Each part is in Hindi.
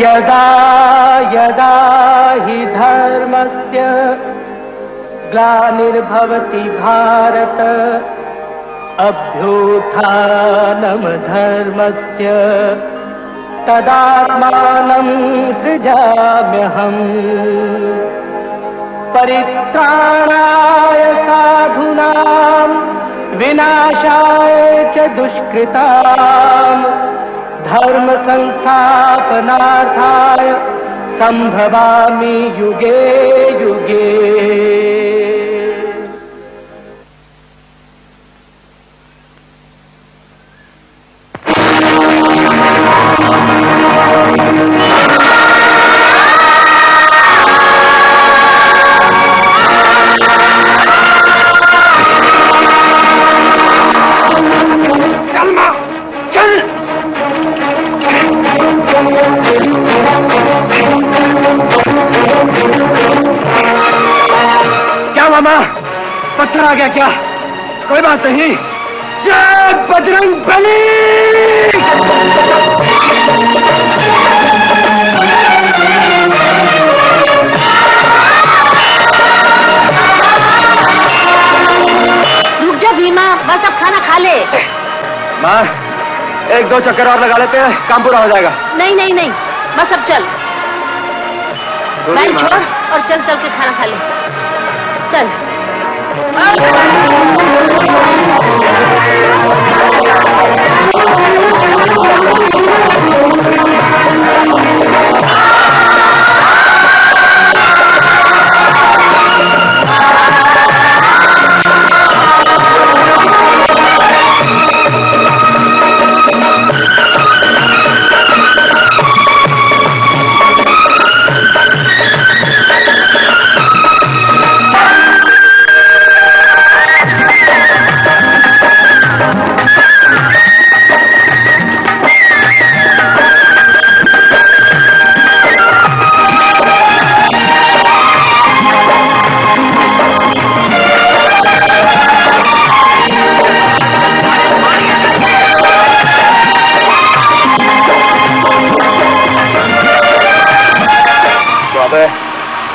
यदा यदा हि धर्मस्य ग्लानिर्भवति भारत अभ्युत्थानं धर्मस्य तदात्मानं सृजाम्यहम्। परित्राणाय साधूनां विनाशाय च दुष्कृताम् धर्म संस्थापनार्थाय संभवामि युगे युगे। पत्थर आ गया क्या? कोई बात नहीं। जय बजरंग बली। रुक जा भीमा, बस अब खाना खा ले। माँ, एक दो चक्कर और लगा लेते हैं, काम पूरा हो जाएगा। नहीं नहीं नहीं, बस अब चल। बैल छोड़ और चल चल के खाना खा ले। चल।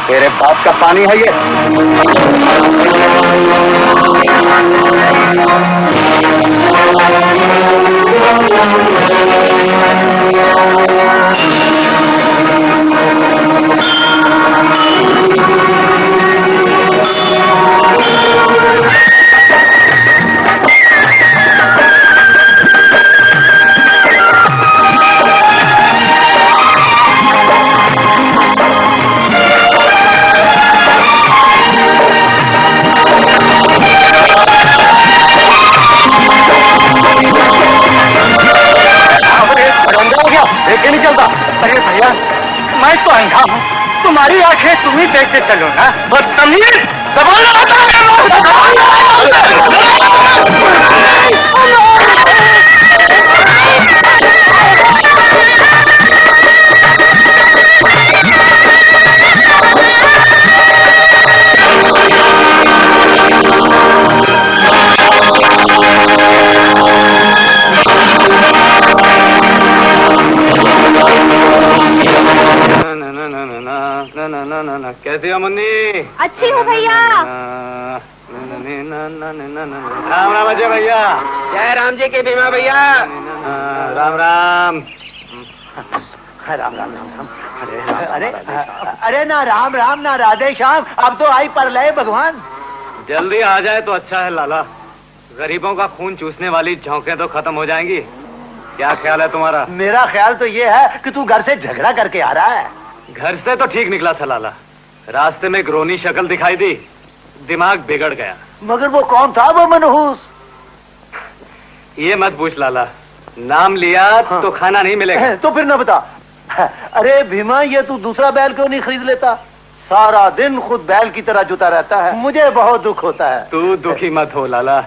तेरे बाप का पानी है ये। नहीं चलता। अरे भैया, मैं तो अंधा हूँ, तुम्हारी आंखें तुम ही देखते चलो ना। बदतमीज, जबान लगाता है। कैसी हो मुन्नी? अच्छी हूँ भैया। राम राम अजय भैया। जय राम जी के भीमा भैया। राम राम। राम राम राम राम। अरे अरे ना राम राम ना राधे श्याम, अब तो आई पर लय भगवान। जल्दी आ जाए तो अच्छा है लाला। गरीबों का खून चूसने वाली झोंकें तो खत्म हो जाएंगी। क्या ख्याल है तुम्हारा? मेरा ख्याल तो ये है कि तू घर से झगड़ा करके आ रहा है। घर से तो ठीक निकला था लाला, रास्ते में एक रोनी शक्ल दिखाई दी, दिमाग बिगड़ गया। मगर वो कौन था वो मनहूस? ये मत पूछ लाला, नाम लिया हाँ। तो खाना नहीं मिलेगा। तो फिर न बता। अरे भीमा, ये तू दूसरा बैल क्यों नहीं खरीद लेता? सारा दिन खुद बैल की तरह जुता रहता है, मुझे बहुत दुख होता है। तू दुखी मत हो लाला,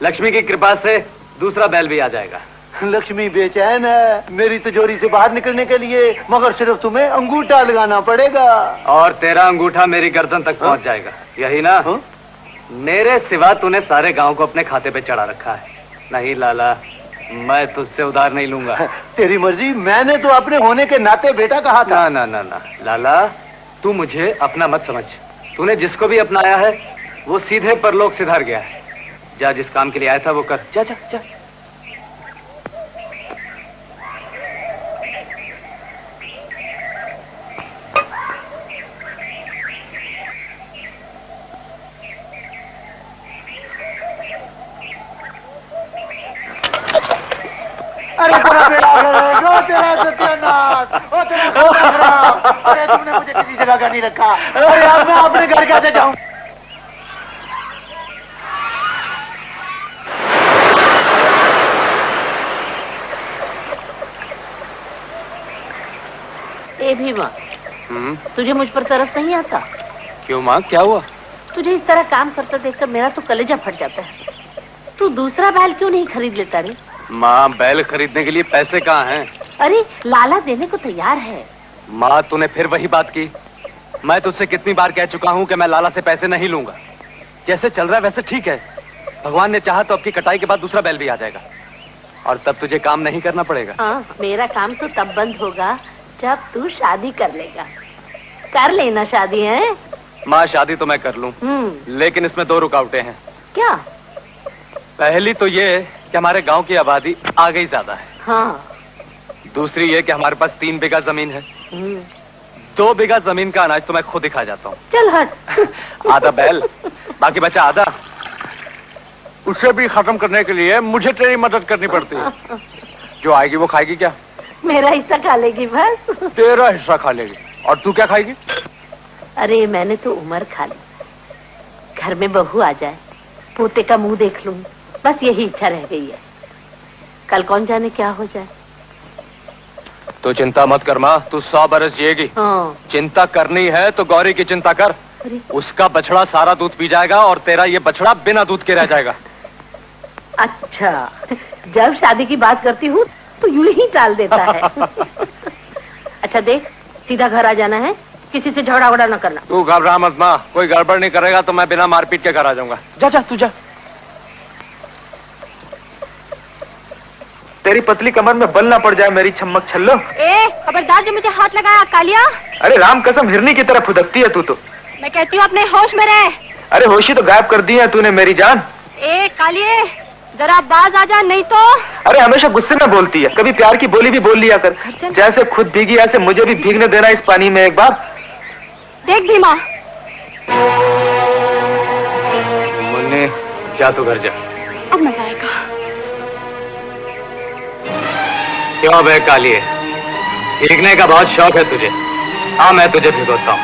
लक्ष्मी की कृपा से दूसरा बैल भी आ जाएगा। लक्ष्मी बेचैन है मेरी तिजोरी से बाहर निकलने के लिए, मगर सिर्फ तुम्हें अंगूठा लगाना पड़ेगा। और तेरा अंगूठा मेरी गर्दन तक पहुंच जाएगा, यही ना? मेरे सिवा तूने सारे गांव को अपने खाते पे चढ़ा रखा है। नहीं लाला, मैं तुझसे उधार नहीं लूंगा। तेरी मर्जी, मैंने तो अपने होने के नाते बेटा कहा था। ना ना ना ना लाला, तू मुझे अपना मत समझ। तूने जिसको भी अपनाया है वो सीधे परलोक सिधार गया है। जा, जिस काम के लिए आया था वो कर। जा जा जा। अरे तेरा बेटा वो तेरा सत्यानाश, वो तेरा खराब। अरे तुमने मुझे किसी जगह का नहीं रखा। अरे अब मैं अपने घर कैसे जाऊं? ए भीमा, तुझे मुझ पर तरस नहीं आता? क्यों माँ, क्या हुआ? तुझे इस तरह काम करता देखकर मेरा तो कलेजा फट जाता है। तू दूसरा बैल क्यों नहीं खरीद लेता रे? माँ, बैल खरीदने के लिए पैसे कहाँ हैं? अरे लाला देने को तैयार है। माँ, तूने फिर वही बात की। मैं तुझसे कितनी बार कह चुका हूँ कि मैं लाला से पैसे नहीं लूंगा। जैसे चल रहा है वैसे ठीक है। भगवान ने चाहा तो अब की कटाई के बाद दूसरा बैल भी आ जाएगा और तब तुझे काम नहीं करना पड़ेगा। हाँ, मेरा काम तो तब बंद होगा जब तू शादी कर लेगा। कर लेना शादी, है? माँ, शादी तो मैं कर लूं, लेकिन इसमें 2 रुकावटें हैं। क्या? पहली तो ये कि हमारे गांव की आबादी आ गई ज्यादा है। हाँ। दूसरी ये कि हमारे पास 3 बीघा जमीन है। 2 बीघा जमीन का अनाज तो मैं खुद ही खा जाता हूँ। चल हट। आधा बैल, बाकी बचा आधा। उसे भी खत्म करने के लिए मुझे तेरी मदद करनी पड़ती है। जो आएगी वो खाएगी क्या? मेरा हिस्सा खा लेगी बस। तेरा हिस्सा खा लेगी। और तू क्या खाएगी? अरे मैंने तो उम्र खा ली। घर में बहू आ जाए, पोते का मुंह देख लूं, बस यही इच्छा रह गई है। कल कौन जाने क्या हो जाए। तो चिंता मत कर माँ, तू 100 बरस जिएगी। हाँ। चिंता करनी है तो गौरी की चिंता कर। उसका बछड़ा सारा दूध पी जाएगा और तेरा ये बछड़ा बिना दूध के रह जाएगा। अच्छा, जब शादी की बात करती हूँ तो यूं ही टाल देता है। अच्छा देख, सीधा घर आ जाना है, किसी से झगड़ा वगड़ा न करना। तू घबरा मत माँ, कोई गड़बड़ नहीं करेगा तो मैं बिना मारपीट के घर आ जाऊंगा। जा जा तू जा। तेरी पतली कमर में बल ना पड़ जाए मेरी छम्मक छल्लो। ए, खबरदार जो मुझे हाथ लगाया कालिया। अरे राम कसम, हिरनी की तरह फुदकती है तू तो। मैं कहती हूँ अपने होश में रह। अरे होशी तो गायब कर दी है तूने मेरी जान। ए कालिए, जरा बाज आ जा नहीं तो। अरे हमेशा गुस्से में बोलती है, कभी प्यार की बोली भी बोल लिया कर। जैसे खुद भीगी ऐसे मुझे भी भीगने देना इस पानी में एक बार। देख भीमा। मुन्ने, जा तू घर जा। अब मजा आएगा। क्यों बे कालिए, भीगने का बहुत शौक है तुझे? हाँ, मैं तुझे भिगोता हूँ।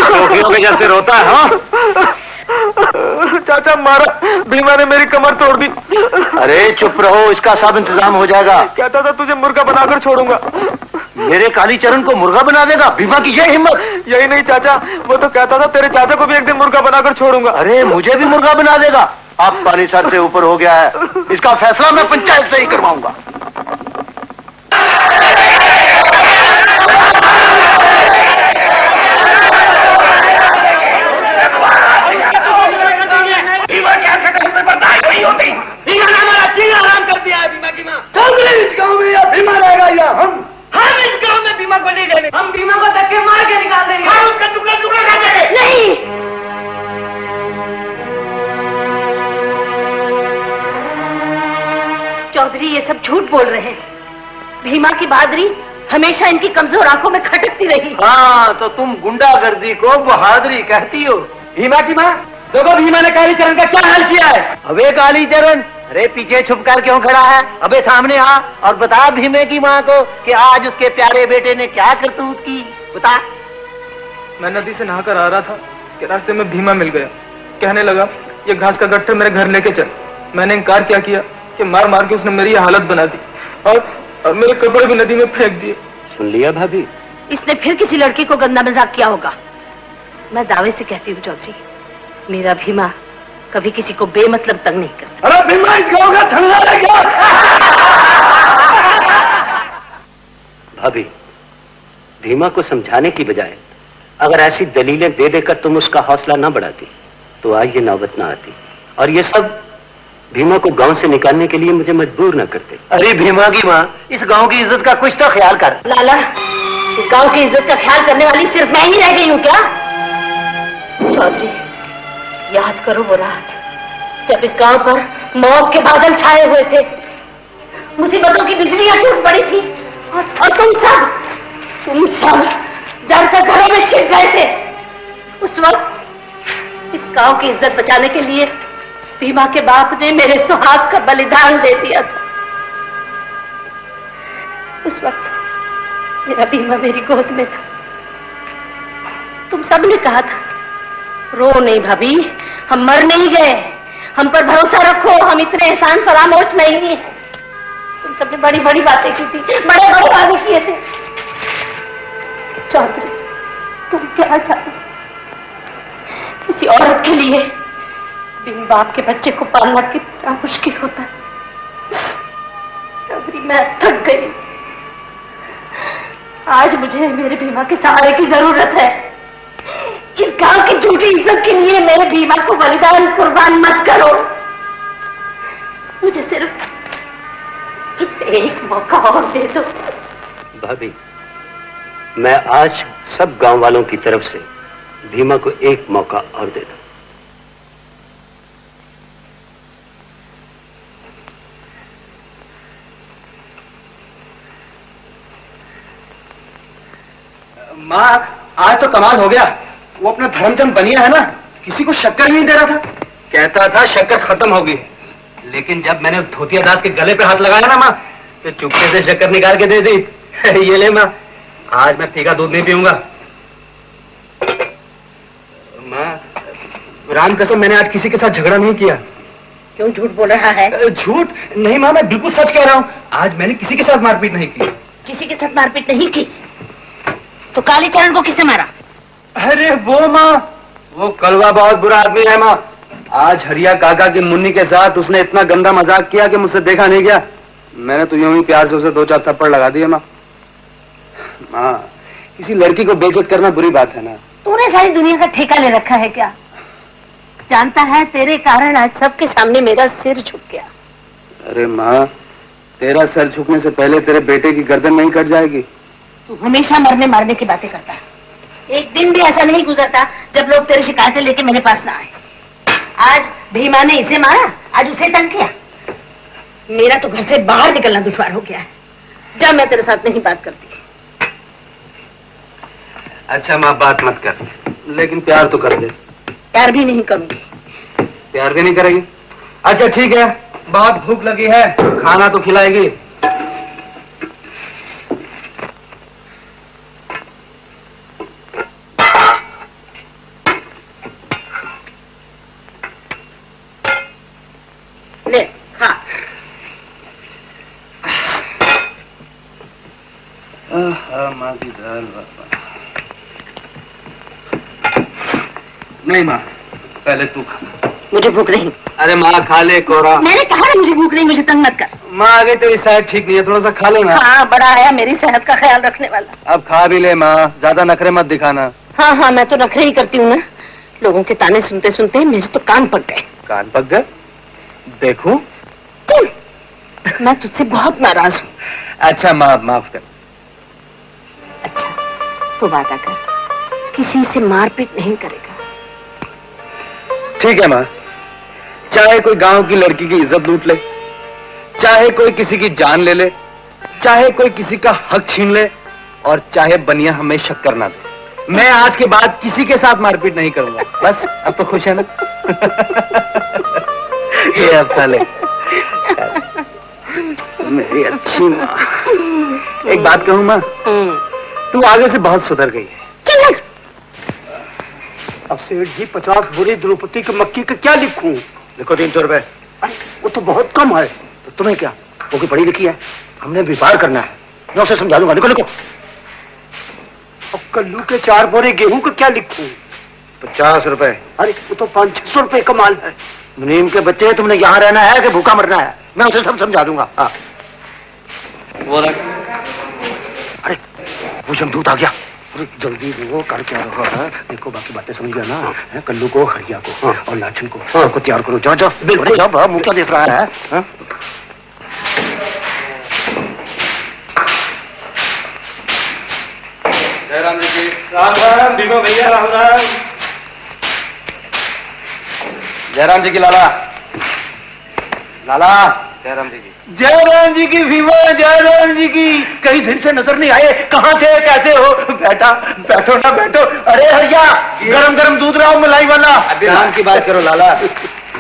टोकियों के जैसे रोता है। हाँ चाचा मारा, भीमा ने मेरी कमर तोड़ दी। अरे चुप रहो, इसका सब इंतजाम हो जाएगा। कहता था तुझे मुर्गा बनाकर छोड़ूंगा। मेरे कालीचरण को मुर्गा बना देगा? भीमा की ये हिम्मत। यही नहीं चाचा, वो तो कहता था तेरे चाचा को भी एक दिन मुर्गा बनाकर छोड़ूंगा। अरे मुझे भी मुर्गा बना देगा? अब पानी सर से ऊपर हो गया है, इसका फैसला मैं पंचायत से ही करवाऊंगा। आराम कर दिया है भीमा की माँ। इस गाँव में या भीमा रहेगा या हम इस गाँव में भीमा को नहीं देंगे। हम भीमा को धक्के मार के निकाल देंगे। हम उसका टुकड़ा टुकड़ा कर देंगे। नहीं, चौधरी ये सब झूठ बोल रहे हैं। भीमा की बहादुरी हमेशा इनकी कमजोर आंखों में खटकती रही। हाँ, तो तुम गुंडागर्दी को बहादुरी कहती हो। भीमा की माँ, देखो भीमा ने कालीचरण का क्या हाल किया है। अबे कालीचरण, अरे पीछे छुपकर क्यों खड़ा है? अबे सामने आ और बता भीमे की माँ को कि आज उसके प्यारे बेटे ने क्या करतूत की। बता। मैं नदी से नहाकर आ रहा था कि रास्ते में भीमा मिल गया। कहने लगा ये घास का गट्ठर मेरे घर लेके चल। मैंने इनकार क्या किया कि मार मार के उसने मेरी ये हालत बना दी और मेरे कपड़े भी नदी में फेंक दिए। सुन लिया भाभी? इसने फिर किसी लड़की को गंदा मजाक किया होगा। मैं दावे से कहती हूँ चौधरी, मेरा भीमा कभी किसी को बेमतलब तंग नहीं करता। अरे भीमा इस गाँव का ठंडा है क्या? भाभी, भीमा को समझाने की बजाय अगर ऐसी दलीलें दे देकर तुम उसका हौसला न बढ़ाती तो आज ये नौबत ना आती और ये सब भीमा को गांव से निकालने के लिए मुझे मजबूर न करते। अरे भीमा की माँ, इस गांव की इज्जत का कुछ तो ख्याल कर। लाला, इस गांव की इज्जत का ख्याल करने वाली सिर्फ मैं ही रह गई हूँ क्या? चौधरी, याद करो वो रात जब इस गांव पर मौत के बादल छाए हुए थे, मुसीबतों की बिजलियां टूट पड़ी थी और तुम सब डर कर घरों में छिप गए थे। उस वक्त इस गांव की इज्जत बचाने के लिए भीमा के बाप ने मेरे सुहाग का बलिदान दे दिया था। उस वक्त मेरा भीमा मेरी गोद में था। तुम सब ने कहा था, रो नहीं भाभी, हम मर नहीं गए, हम पर भरोसा रखो, हम इतने एहसान फरामोश नहीं है। तुम सबने बड़ी बड़ी बातें की थी, बड़े बड़े वादे किए थे। चौधरी, तुम क्या चाहते? किसी औरत के लिए बिन बाप के बच्चे को पालना कितना मुश्किल होता है। चौधरी, मैं थक गई। आज मुझे मेरे भीमा के सहारे की जरूरत है। इस गांव की झूठी इज्जत के लिए मेरे भीमा को बलिदान कुर्बान मत करो। मुझे सिर्फ एक मौका और दे दो। भाभी, मैं आज सब गांव वालों की तरफ से भीमा को एक मौका और दे दूं। माँ, आज तो कमाल हो गया। वो अपना धर्मचंद बनिया है ना, किसी को शक्कर ही नहीं दे रहा था। कहता था शक्कर खत्म होगी, लेकिन जब मैंने उस धोतिया दास के गले पे हाथ लगाया ना माँ, तो चुपके से शक्कर निकाल के दे दी। ये ले माँ, आज मैं फीका दूध नहीं पीऊंगा। माँ, राम कसम, मैंने आज किसी के साथ झगड़ा नहीं किया। क्यों झूठ बोल रहा है? झूठ नहीं माँ, मैं बिल्कुल सच कह रहा हूँ। आज मैंने किसी के साथ मारपीट नहीं की। किसी के साथ मारपीट नहीं की तो कालीचरण को किसने मारा? अरे वो माँ, वो कलवा बहुत बुरा आदमी है माँ। आज हरिया काका की मुन्नी के साथ उसने इतना गंदा मजाक किया कि मुझसे देखा नहीं गया। मैंने तो यूं ही प्यार से उसे 2-4 थप्पड़ लगा दिए माँ। माँ, किसी लड़की को बेइज्जत करना बुरी बात है ना। तूने सारी दुनिया का ठेका ले रखा है क्या? जानता है तेरे कारण आज सबके सामने मेरा सिर झुक गया। अरे माँ, तेरा सर झुकने से पहले तेरे बेटे की गर्दन नहीं कट जाएगी? तू हमेशा मरने मारने की बातें करता है। एक दिन भी ऐसा नहीं गुजरता जब लोग तेरी शिकायतें लेके मेरे पास ना आए। आज भीमा ने इसे मारा, आज उसे तंग किया। मेरा तो घर से बाहर निकलना दुश्वार हो गया है। जब मैं तेरे साथ नहीं बात करती। अच्छा माँ, बात मत कर, लेकिन प्यार तो कर दे। प्यार भी नहीं करूंगी। प्यार भी नहीं करेगी? अच्छा ठीक है, बहुत भूख लगी है, खाना तो खिलाएगी। ले खा। माँ की दाल। नहीं माँ, पहले तू खा। मुझे भूख नहीं। अरे माँ, खा ले कोरा। मैंने कहा ना मुझे भूख नहीं, मुझे तंग मत कर। माँ, आगे तेरी सेहत ठीक नहीं है, थोड़ा सा खा लेना। हाँ, बड़ा आया मेरी सेहत का ख्याल रखने वाला। अब खा भी ले माँ, ज्यादा नखरे मत दिखाना। हाँ हाँ, मैं तो नखरे ही करती हूँ ना। लोगों के ताने सुनते सुनते मेरे तो कान पक गए। कान पक गए? देखूं? मैं तुझसे बहुत नाराज हूँ। अच्छा माँ, माफ कर। अच्छा, तो वादा कर, किसी से मारपीट नहीं करेगा। ठीक है माँ, चाहे कोई गांव की लड़की की इज्जत लूट ले, चाहे कोई किसी की जान ले ले, चाहे कोई किसी का हक छीन ले, और चाहे बनिया हमें शक्कर ना दे, मैं आज के बाद किसी के साथ मारपीट नहीं करूंगा। बस अब तो खुश है ना? ये अब खा ले मेरी अच्छी माँ। एक बात कहूँ माँ, तू आगे से बहुत सुधर गई है। अब सेठ जी 50 बुरी द्रौपदी की मक्की का क्या लिखूं? देखो 300 रुपए। वो तो बहुत कम है। तो तुम्हें क्या, वो की पढ़ी लिखी है, हमने व्यापार करना है, मैं उसे समझा दूंगा। लिखो लिखो। अब कल्लू के 4 बोरे गेहूं का क्या लिखूं? 50 रुपए। अरे वो तो 500-600 रुपए का माल है। मुनीम के बच्चे, तुमने यहाँ रहना है कि भूखा मरना है, मैं उसे सब समझा दूंगा। हाँ। वो रख। अरे वो जमदूत आ गया, अरे जल्दी वो कर क्या रहा है? देखो बाकी बातें समझ गया ना? कल्लू को, हरिया को और लाछन को सबको तैयार करो। जाओ जाओ, बिल्कुल जाओ। मुंह क्या देख रहा है? जयराम जी की राम राम भीमा भैया, राम राम। जयराम जी की लाला, लाला जयराम जी की। जयराम जी की भीमा, जयराम जी की। कई दिन से नजर नहीं आए, कहाँ थे, कैसे हो? बैठा बैठो ना बैठो। अरे हरिया, गरम गरम दूध लाओ मलाई वाला। अभी काम की बात करो लाला,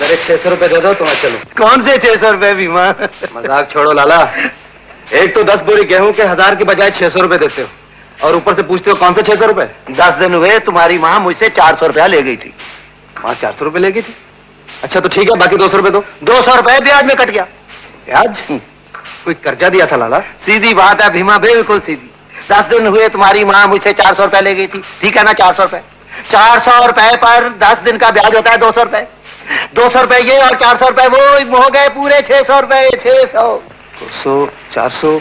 मेरे 600 रुपए दे दो तो मैं चलूं। कौन से 600 रुपए भीमा? मजाक छोड़ो लाला, एक तो 10 बोरी गेहूं के 1000 की बजाय 600 रुपए देते हो और ऊपर से पूछते हो कौन से 600 रुपए? 10 दिन हुए तुम्हारी माँ मुझसे 400 रुपया ले गई थी। वहां 400 रुपए ले गई थी? अच्छा तो ठीक है, बाकी 200 रुपए दो। 200 रुपए ब्याज में कट गया। ब्याज? कोई कर्जा दिया था लाला? सीधी बात है भीमा, बिल्कुल सीधी। 10 दिन हुए तुम्हारी माँ मुझसे 400 रुपए ले गई थी, ठीक है ना? 400 रुपए, 400 रुपए पर 10 दिन का ब्याज होता है 200 रुपए। 200 रुपए ये और 400 रुपए वो हो गए पूरे 600 रुपए। 600, 200, 400।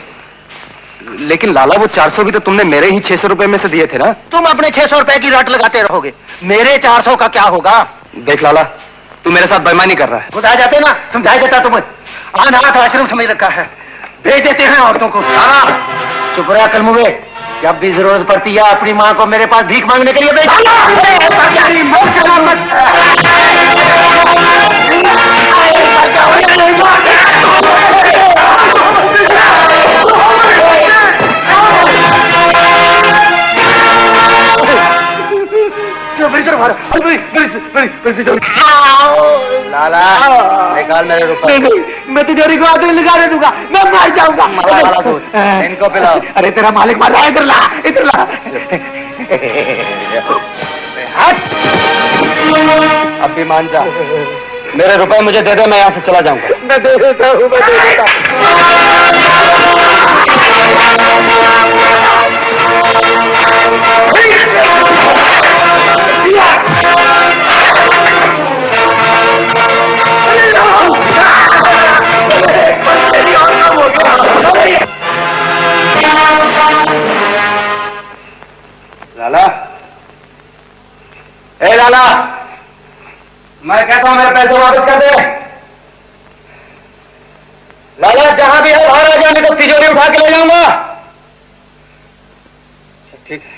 लेकिन लाला वो 400 भी तो तुमने मेरे ही 600 रुपए में से दिए थे ना? तुम अपने 600 रुपए की रट लगाते रहोगे, मेरे 400 का क्या होगा? देख लाला, तू मेरे साथ बेईमानी कर रहा है। खुद आ जाते ना, समझाया देता तुम्हें। अनाथ आश्रम समझ रखा है, भेज देते हैं औरतों को। हाँ, चुप रहा कलमुए, जब भी जरूरत पड़ती है अपनी माँ को मेरे पास भीख मांगने के लिए भेज। लाला निकाल मेरे रुपए। मैं तुझे रिकॉर्ड निकाल दूंगा, मैं मर जाऊंगा। इनको पिलाओ। अरे तेरा मालिक मर रहा है, इधर ला, इधर ला। अब भी मान जा, मेरे रुपए मुझे दे दे, मैं यहाँ से चला जाऊंगा। मैं दे देता हूँ, मैं दे देता लाला, ए लाला, मैं कहता हूं मेरे पैसे वापस कर दे। लाला जहां भी है बाहर आ जाने तो तिजोरी उठा के ले जाऊंगा। ठीक है।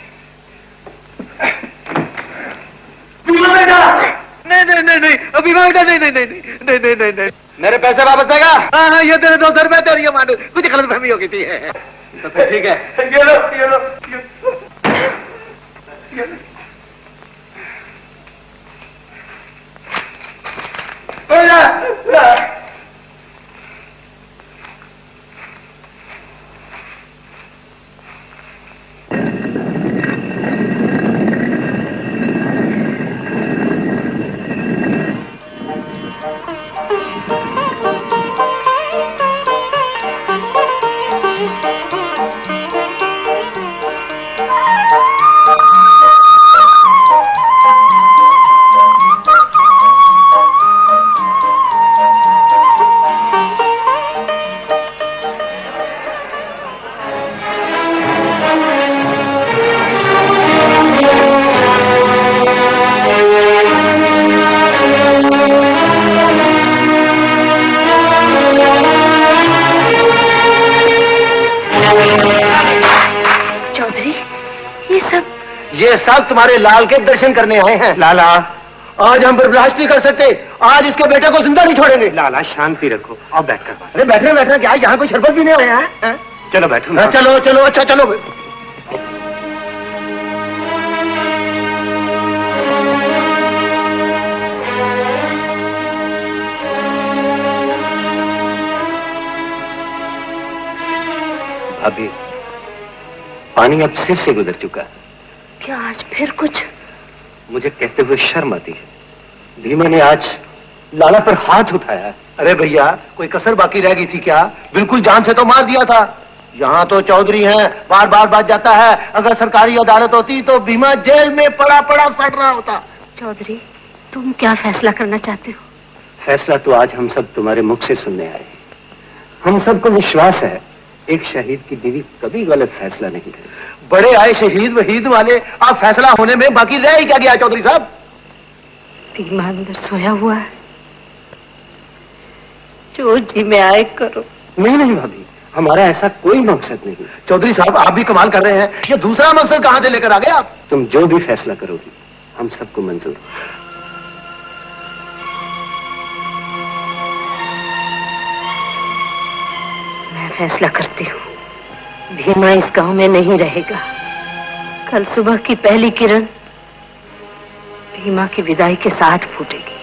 नहीं, अभी बेटा नहीं नहीं नहीं नहीं नहीं नहीं नहीं। मेरे पैसे वापस देगा? हाँ, ये तेरे 200 रुपए तेरी ये मानो, कुछ गलतफहमी हो गई थी। तो फिर ठीक है। ये लो, ये लो, ये लो। ये सब तुम्हारे लाल के दर्शन करने आए हैं। लाला, आज हम बर्दाश्त नहीं कर सकते, आज इसके बेटे को जिंदा नहीं छोड़ेंगे। लाला शांति रखो, अब बैठकर बात। अरे बैठे बैठे क्या, यहाँ कोई शरबत भी नहीं आया है? चलो बैठो। चलो चलो, अच्छा चलो। अभी पानी अब सिर से गुजर चुका है। क्या आज फिर कुछ? मुझे कहते हुए शर्म आती है। भीमा ने आज लाला पर हाथ उठाया है। अरे भैया, कोई कसर बाकी रह गई थी क्या? बिल्कुल जान से तो मार दिया था। यहाँ तो चौधरी हैं, बार बार बात जाता है। अगर सरकारी अदालत होती तो भीमा जेल में पड़ा पड़ा सड़ रहा होता। चौधरी, तुम क्या फैसला करना चाहते हो? फैसला तो आज हम सब तुम्हारे मुख से सुनने आए हैं। हम सबको विश्वास है एक शहीद की बीवी कभी गलत फैसला नहीं करेगी। बड़े आए शहीद वहीद वाले, आप फैसला होने में बाकी रह ही क्या गया चौधरी साहब? भीमा अंदर सोया हुआ है, जो जी में आए करो। नहीं नहीं भाभी, हमारा ऐसा कोई मकसद नहीं। चौधरी साहब आप भी कमाल कर रहे हैं, ये दूसरा मकसद कहां से लेकर आ गए आप? तुम जो भी फैसला करोगी हम सबको मंजूर। मैं फैसला करती हूँ, भीमा इस गांव में नहीं रहेगा। कल सुबह की पहली किरण भीमा की विदाई के साथ फूटेगी।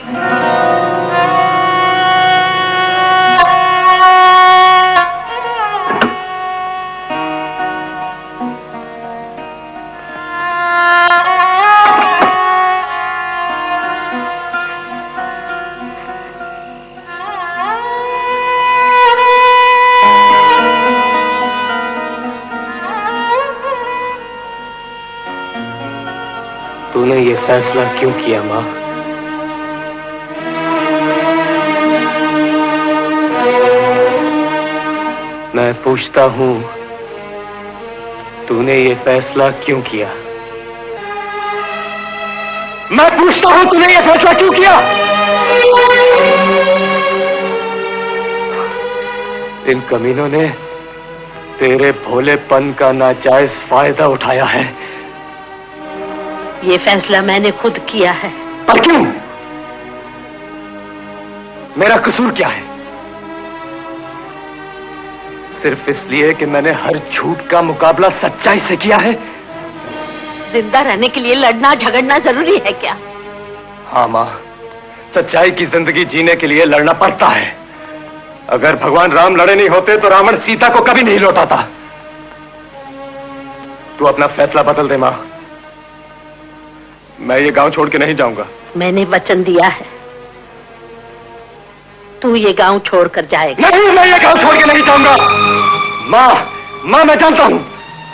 तूने ये फैसला क्यों किया माँ? मैं पूछता हूँ, तूने ये फैसला क्यों किया? मैं पूछता हूँ, तूने ये फैसला क्यों किया? इन कमीनों ने तेरे भोलेपन का नाजायज फायदा उठाया है। ये फैसला मैंने खुद किया है। पर क्यों? मेरा कसूर क्या है? सिर्फ इसलिए कि मैंने हर झूठ का मुकाबला सच्चाई से किया है। जिंदा रहने के लिए लड़ना झगड़ना जरूरी है क्या? हाँ माँ, सच्चाई की जिंदगी जीने के लिए लड़ना पड़ता है। अगर भगवान राम लड़े नहीं होते तो रावण सीता को कभी नहीं लौटाता। तू अपना फैसला बदल दे माँ, मैं ये गांव छोड़ के नहीं जाऊंगा। मैंने वचन दिया है, तू ये गांव छोड़कर जाएगा। नहीं, मैं ये गांव छोड़ के नहीं जाऊंगा। माँ मैं जानता हूँ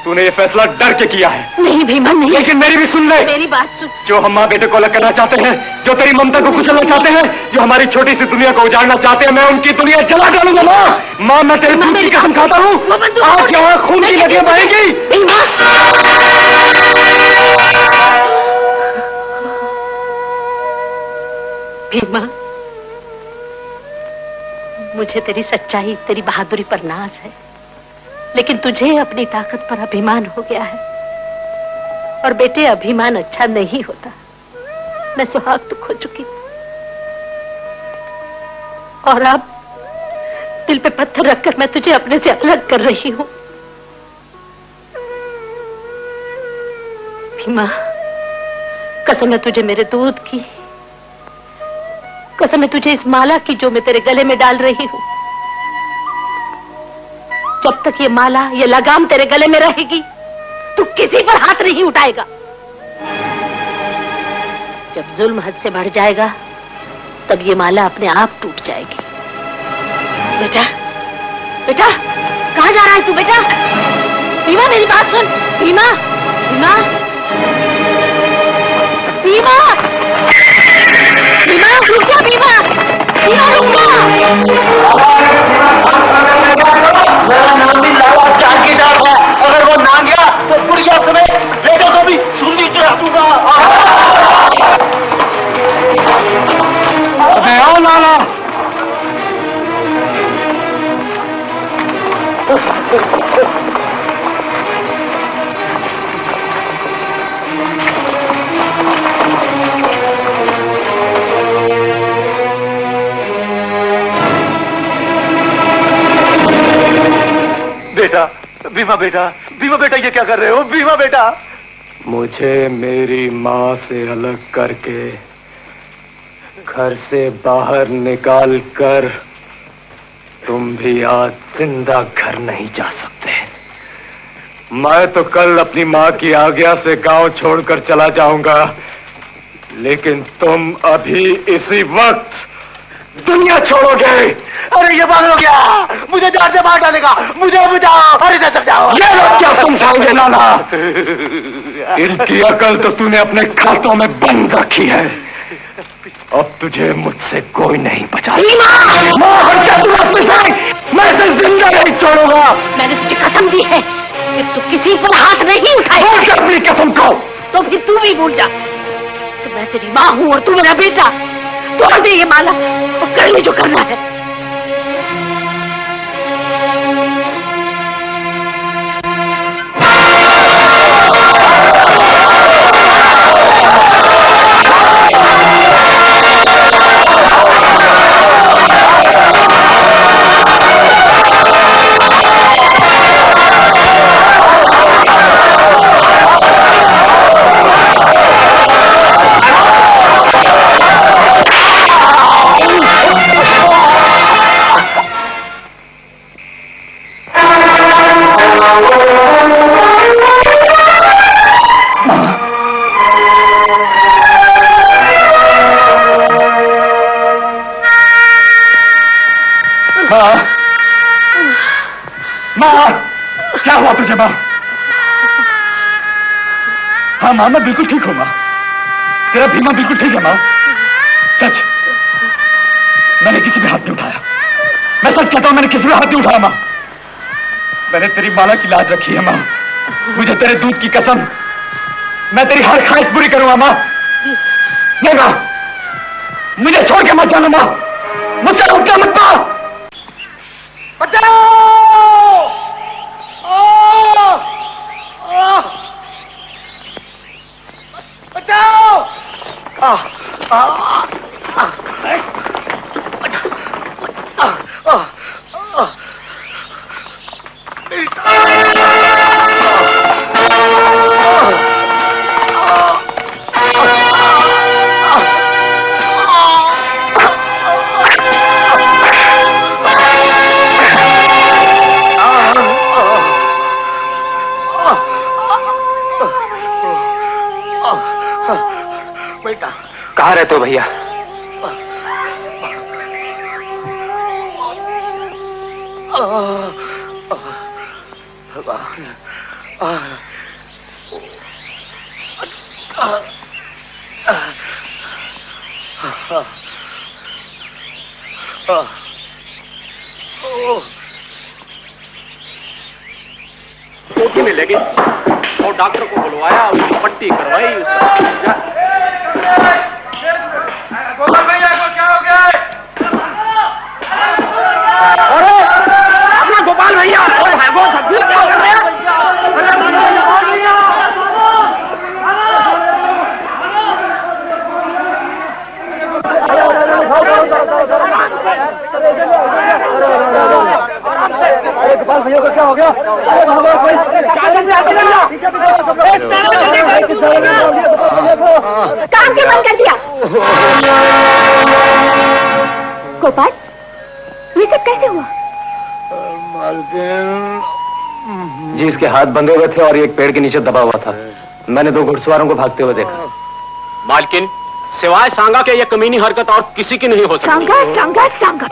तूने ये फैसला डर के किया है। नहीं भीमा नहीं। लेकिन मेरी भी सुन ले। मेरी बात सुन। जो हम माँ बेटे को अलग करना चाहते हैं, जो तेरी ममता को कुचलना चाहते हैं, जो हमारी छोटी सी दुनिया को उजाड़ना चाहते हैं, मैं उनकी दुनिया जला डालूंगा। माँ मैं तेरे खून की कसम खाता हूँ, आज यहाँ खून की नदियां बहेंगी। भीमा, मुझे तेरी सच्चाई तेरी बहादुरी पर नाज है, लेकिन तुझे अपनी ताकत पर अभिमान हो गया है। और बेटे, अभिमान अच्छा नहीं होता। मैं सुहाग तो खो चुकी और अब दिल पे पत्थर रखकर मैं तुझे अपने से अलग कर रही हूं। भीमा, कसम है तुझे मेरे दूध की, कसम है तुझे इस माला की जो मैं तेरे गले में डाल रही हूं। जब तक ये माला, ये लगाम तेरे गले में रहेगी, तू किसी पर हाथ नहीं उठाएगा। जब जुल्म हद से बढ़ जाएगा, तब ये माला अपने आप टूट जाएगी। बेटा, बेटा, कहां जा रहा है तू बेटा? भीमा, मेरी बात सुन। भीमा, भीमा, भीमा, भीमा, रुक जा भीमा, भीमा रुक जा। मेरा नाम भी लाला जागीरदार है, अगर वो ना गया तो पुड़िया समेत बेटे को भी सुंदी चढ़ा दूंगा। अबे आओ लाला। बेटा, भीमा बेटा, भीमा बेटा, ये क्या कर रहे हो? भीमा बेटा, मुझे मेरी माँ से अलग करके घर से बाहर निकाल कर तुम भी आज जिंदा घर नहीं जा सकते। मैं तो कल अपनी माँ की आज्ञा से गांव छोड़कर चला जाऊंगा, लेकिन तुम अभी इसी वक्त दुनिया छोड़ोगे। अरे ये पागल हो गया, मुझे जान से मार डालेगा, मुझे बुझाओ, अरे जा समझाओ। ये लोग क्या समझाओगे लाला? इनकी अकल तो तूने अपने खातों में बंद रखी है। अब तुझे मुझसे कोई नहीं बचा। मैं इसे जिंदा नहीं छोड़ूंगा। मैंने तुझे कसम दी है, कि तू किसी पर हाथ नहीं उठाएगा। अपनी कसम खाओ। तो फिर तू भी भूल जा कि मैं तेरी माँ हूँ और तू मेरा बेटा। तोड़ दे ये माला और कर ले जो करना है। क्या हुआ तुझे माँ? हाँ माँ, मैं बिल्कुल ठीक हूँ माँ। तेरा भीमा बिल्कुल ठीक है माँ। सच, मैंने किसी पे हाथ नहीं उठाया। मैं सच कहता हूँ, मैंने किसी पे हाथ नहीं उठाया माँ। मैंने तेरी माला की लाज रखी है माँ। मुझे तेरे दूध की कसम, मैं तेरी हर ख्वाहिश पूरी करूंगा माँ। नहीं माँ, मुझे छोड़ के मत जाना माँ। मुझसे उठना मत माँ। बचाओ! कहाँ रहते हो भैया? कोठी में लगे और डॉक्टर को बुलवाया, उसकी पट्टी करवाई। उसका गोपाल भैया को क्या हो गया? अरे अपना गोपाल भैया और है वो सब क्या कर रहे हैं? गोपाल भैया को क्या हो गया? काम क्यों बंद कर दिया? गोपाल, ये सब कैसे हुआ? जी, इसके हाथ बंधे हुए थे और एक पेड़ के नीचे दबा हुआ था। मैंने दो घुड़सवारों को भागते हुए देखा। मालकिन, सिवाय सांगा के ये कमीनी हरकत और किसी की नहीं हो सकती। सांगा, सांगा, सांगा।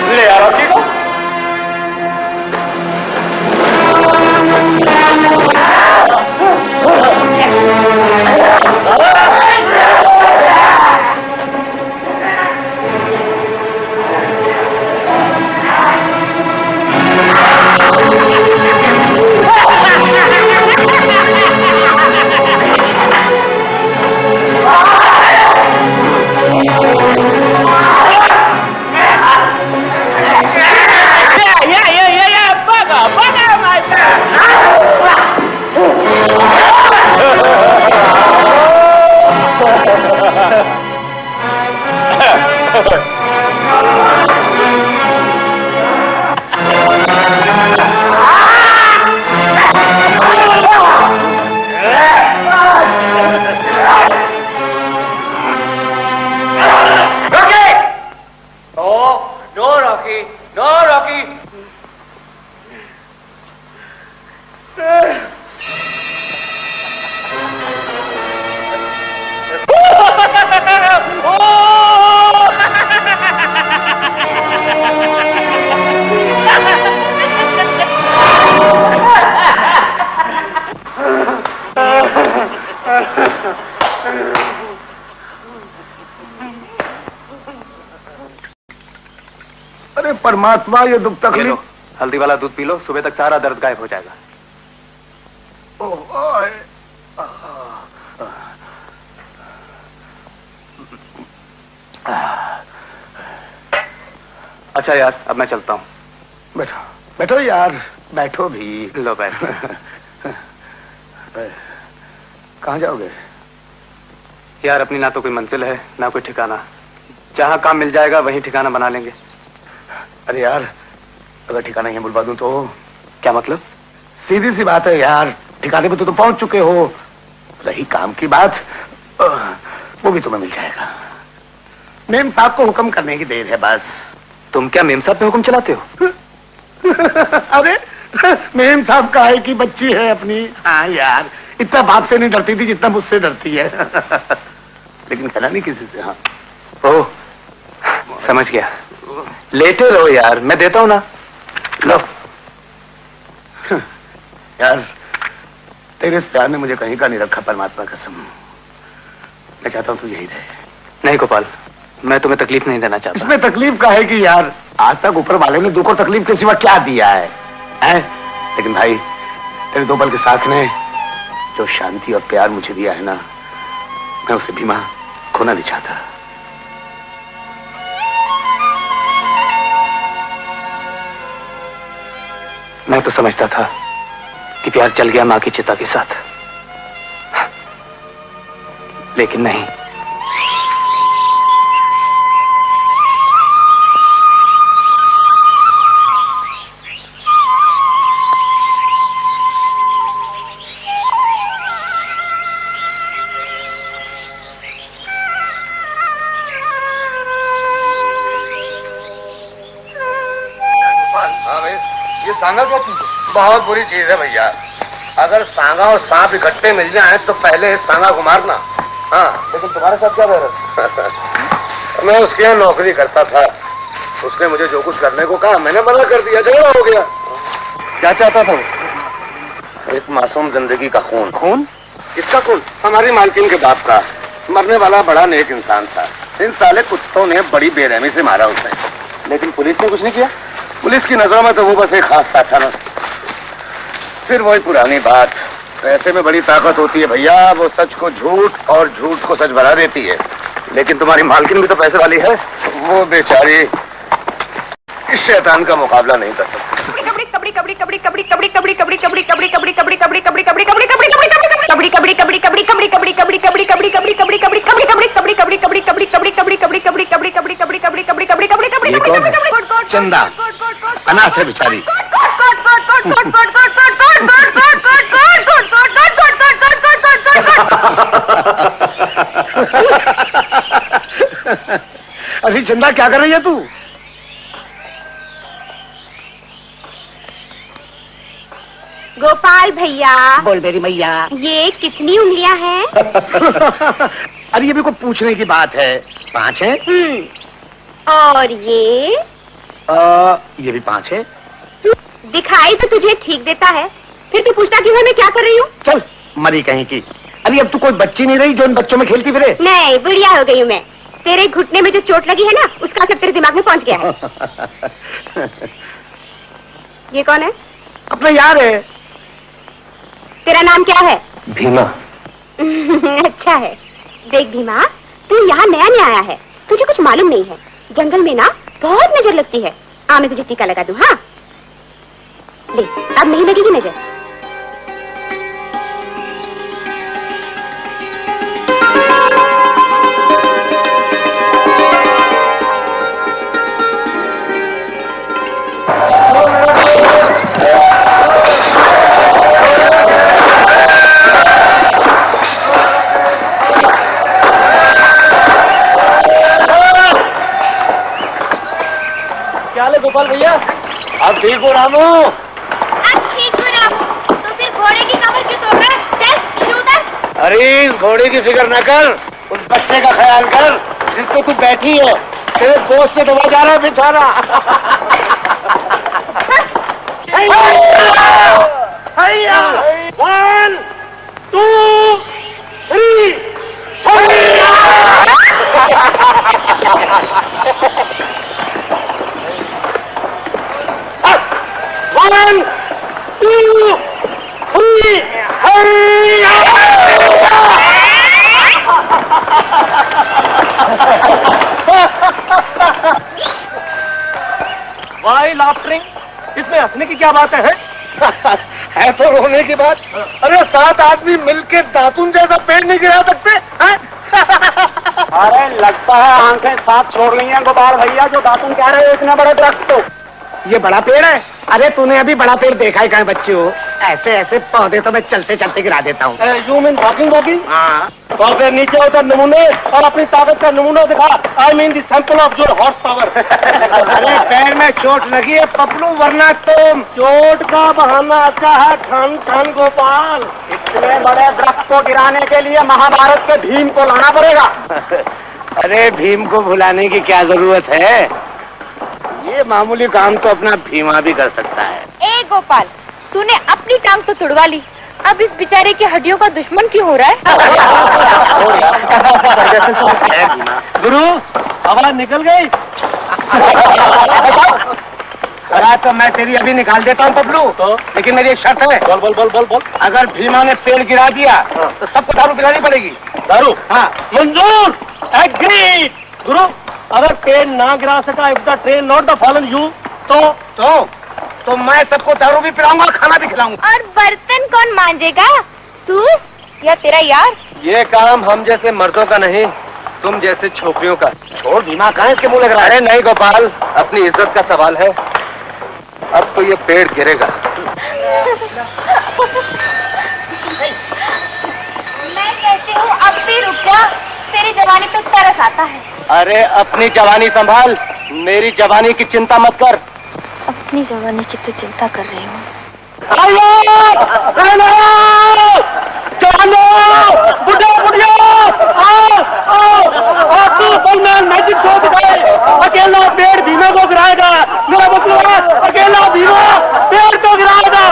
ले आ रॉकी को। अरे परमात्मा, ये दुख ये लो, तकलीफ। हल्दी वाला दूध पी लो, सुबह तक सारा दर्द गायब हो जाएगा। अच्छा यार, अब मैं चलता हूँ। बैठो बैठो यार, बैठो भी। लो बैठ। कहाँ जाओगे? यार अपनी ना तो कोई मंजिल है ना कोई ठिकाना, जहाँ काम मिल जाएगा वहीं ठिकाना बना लेंगे। अरे यार, अगर ठिकाना यहाँ बुलवा दूं तो? क्या मतलब? सीधी सी बात है यार, ठिकाने पे तो तुम पहुंच चुके हो। रही काम की बात, वो भी तुम्हें मिल जाएगा। मेम साहब को हुक्म करने की देर है बस। तुम क्या मेम साहब पे हुक्म चलाते हो? अरे मेम साहब का है कि बच्ची है अपनी। हाँ यार, इतना बाप से नहीं डरती थी जितना मुझसे डरती है। लेकिन कहना नहीं किसी से। हाँ ओह, समझ गया। लेटे रहो यार, मैं देता हूँ ना। लो। यार, तेरे इस प्यार ने मुझे कहीं का नहीं रखा, परमात्मा कसम। मैं चाहता हूँ तू यही रहे। नहीं गोपाल, मैं तुम्हें तकलीफ नहीं देना चाहता। इसमें तकलीफ का है कि यार, आज तक ऊपर वाले ने दुख और तकलीफ के सिवा क्या दिया है? लेकिन भाई, तेरे दो पल के साथ ने जो शांति और प्यार मुझे दिया है ना, मैं उसे भीमा खोना नहीं चाहता। मैं तो समझता था कि प्यार चल गया मां की चिता के साथ, लेकिन नहीं। सांगा क्या चीज है? बहुत बुरी चीज है भैया। अगर सांगा और सांप इकट्ठे मिल जाए तो पहले सांगा को मारना। हाँ, लेकिन तुम्हारे साथ क्या बहरत? मैं उसके यहाँ नौकरी करता था, उसने मुझे जो कुछ करने को कहा मैंने मना कर दिया, झगड़ा हो गया। क्या चाहता था वो? एक मासूम जिंदगी का खून। खून? किसका खून? हमारी मालकिन के बाप का। मरने वाला बड़ा नेक इंसान था, इन साले कुत्तों ने बड़ी बेरहमी से मारा उसे। लेकिन पुलिस ने कुछ नहीं किया? पुलिस की नजरों में तो वो बस एक हादसा था ना। फिर वही पुरानी बात, पैसे में बड़ी ताकत होती है भैया। वो सच को झूठ और झूठ को सच बना देती है। लेकिन तुम्हारी मालकिन भी तो पैसे वाली है। वो बेचारी इस शैतान का मुकाबला नहीं कर सकती। चंदा अनाथ है बेचारी। अरे चंदा, क्या कर रही है तू? गोपाल भैया। बोल मेरी मैया। ये कितनी उंगलियां हैं? अरे ये भी कोई पूछने की बात है। 5 है। और ये भी 5 है। दिखाई तो तुझे ठीक देता है, फिर तू पूछता क्यों है मैं क्या कर रही हूँ? चल मरी कहीं की। अरे अब तू कोई बच्ची नहीं रही जो इन बच्चों में खेलती फिरे। नहीं, बुढ़िया हो गई हूँ मैं। तेरे घुटने में जो चोट लगी है ना, उसका असर तेरे दिमाग में पहुंच गया है। ये कौन है? अपना यार है। तेरा नाम क्या है? भीमा। अच्छा है। देख भीमा, तू यहाँ नया नया आया है, तुझे कुछ मालूम नहीं है। जंगल में ना बहुत नजर लगती है। आ मैं तुझे टीका लगा दूं। हाँ ले, अब नहीं लगेगी नजर। गोपाल भैया, अब ठीक हो रामू? अब ठीक हो रामू। तो फिर घोड़े की कमर क्यों तोड़ रहा है? चल उधर। अरे इस घोड़े की फिक्र न कर, उस बच्चे का ख्याल कर जिस पे तू बैठी हो। तेरे दोस्त से दबा जा रहा है बेचारा। हैया 1 2 3 हैया। वाई लाफ्टरिंग, इसमें हंसने की क्या बात है? है तो रोने की बात। अरे 7 आदमी मिलके दातुन जैसा पेड़ नहीं गिरा सकते हैं? अरे लगता है आंखें साथ छोड़ रही हैं गोपाल भैया, जो दातुन कह रहे हो इतना बड़ा दरख्त तो ये बड़ा पेड़ है। अरे तूने अभी बड़ा पेड़ देखा है कहाँ बच्चे हो? ऐसे ऐसे पौधे तो मैं चलते चलते गिरा देता हूँ। You mean walking walking? हाँ। तो फिर नीचे उतर नमूने और अपनी ताकत का नमूना दिखा। I mean the sample of your horse power. अरे पैर में चोट लगी है पपलू, वरना तुम। चोट का बहाना अच्छा है ठन ठन गोपाल। इतने बड़े दरख्त को गिराने के लिए महाभारत के भीम को लाना पड़ेगा। अरे भीम को भुलाने की क्या जरूरत है? ये मामूली काम तो अपना भीमा भी कर सकता है। ए गोपाल, तूने अपनी टांग तो तुड़वा ली, अब इस बेचारे की हड्डियों का दुश्मन क्यों हो रहा है? गुरु आवाज निकल गई। अरे तो मैं तेरी अभी निकाल देता हूँ पपलू, तो? लेकिन मेरी एक शर्त है। बोल बोल बोल बोल बोल। अगर भीमा ने पेड़ गिरा दिया तो सबको दारू पिलानी पड़ेगी। दारू? हाँ। मंजूर, एग्री। गुरु अगर पेड़ ना गिरा सका, if the train not the fallen you, तो मैं सबको दारू भी पिलाऊंगा और खाना भी खिलाऊंगा। और बर्तन कौन मांजेगा, तू या तेरा यार? ये काम हम जैसे मर्दों का नहीं, तुम जैसे छोकरियों का। छोड़ भीमा, कहाँ इसके मुंह लग रहा है? अरे नहीं गोपाल, अपनी इज्जत का सवाल है। अब तो ये पेड़ गिरेगा। मैं कहती हूँ अब भी रुक जा, तेरी जवानी पे तरस आता है। अरे अपनी जवानी संभाल, मेरी जवानी की चिंता मत कर। अपनी जवानी की तो चिंता कर रही हूँ। मैजिक शो दिखाए। अकेला पेड़ भीमा को गिराएगा। मेरा मतलब है अकेला भीमा पेड़ को गिराएगा।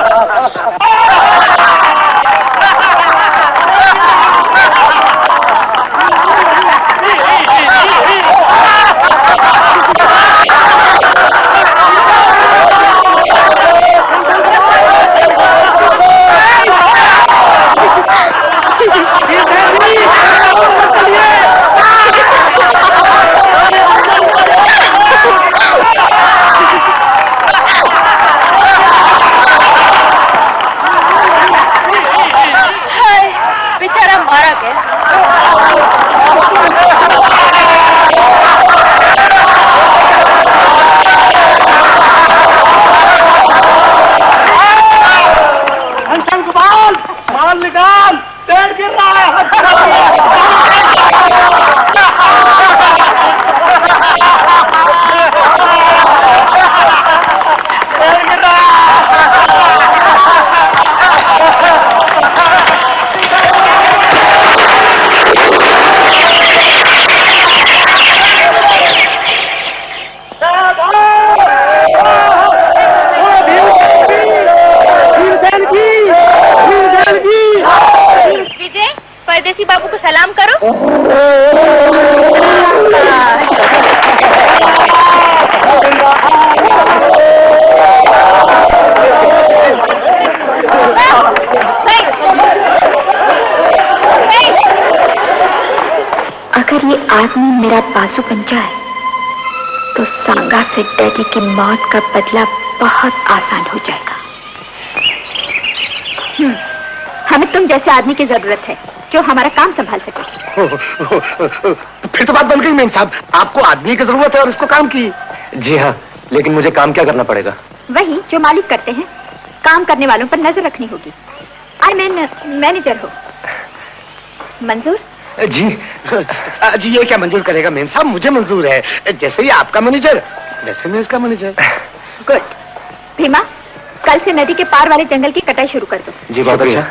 बेचारा मारा गया। गोपाल माल निकाल, पेड़ गिर रहा है। पेड़ गिर रहा विजय, परदेसी बाबू को सलाम करो। अगर ये आदमी मेरा बाजू बन जाए तो सांगा से डैडी की मौत का बदला बहुत आसान हो जाएगा। हमें तुम जैसे आदमी की जरूरत है जो हमारा काम संभाल सके। फिर तो बात बन गई मेम साहब, आपको आदमी की जरूरत है और इसको काम की। जी हाँ, लेकिन मुझे काम क्या करना पड़ेगा? वही जो मालिक करते हैं, काम करने वालों पर नजर रखनी होगी। आई मीन मैनेजर हो। मंजूर? जी जी, ये क्या मंजूर करेगा मेम साहब? मुझे मंजूर है। जैसे ही आपका मैनेजर वैसे मैं इसका मैनेजर। गुड। भीमा, कल से नदी के पार वाले जंगल की कटाई शुरू कर दो। जी बहुत अच्छा।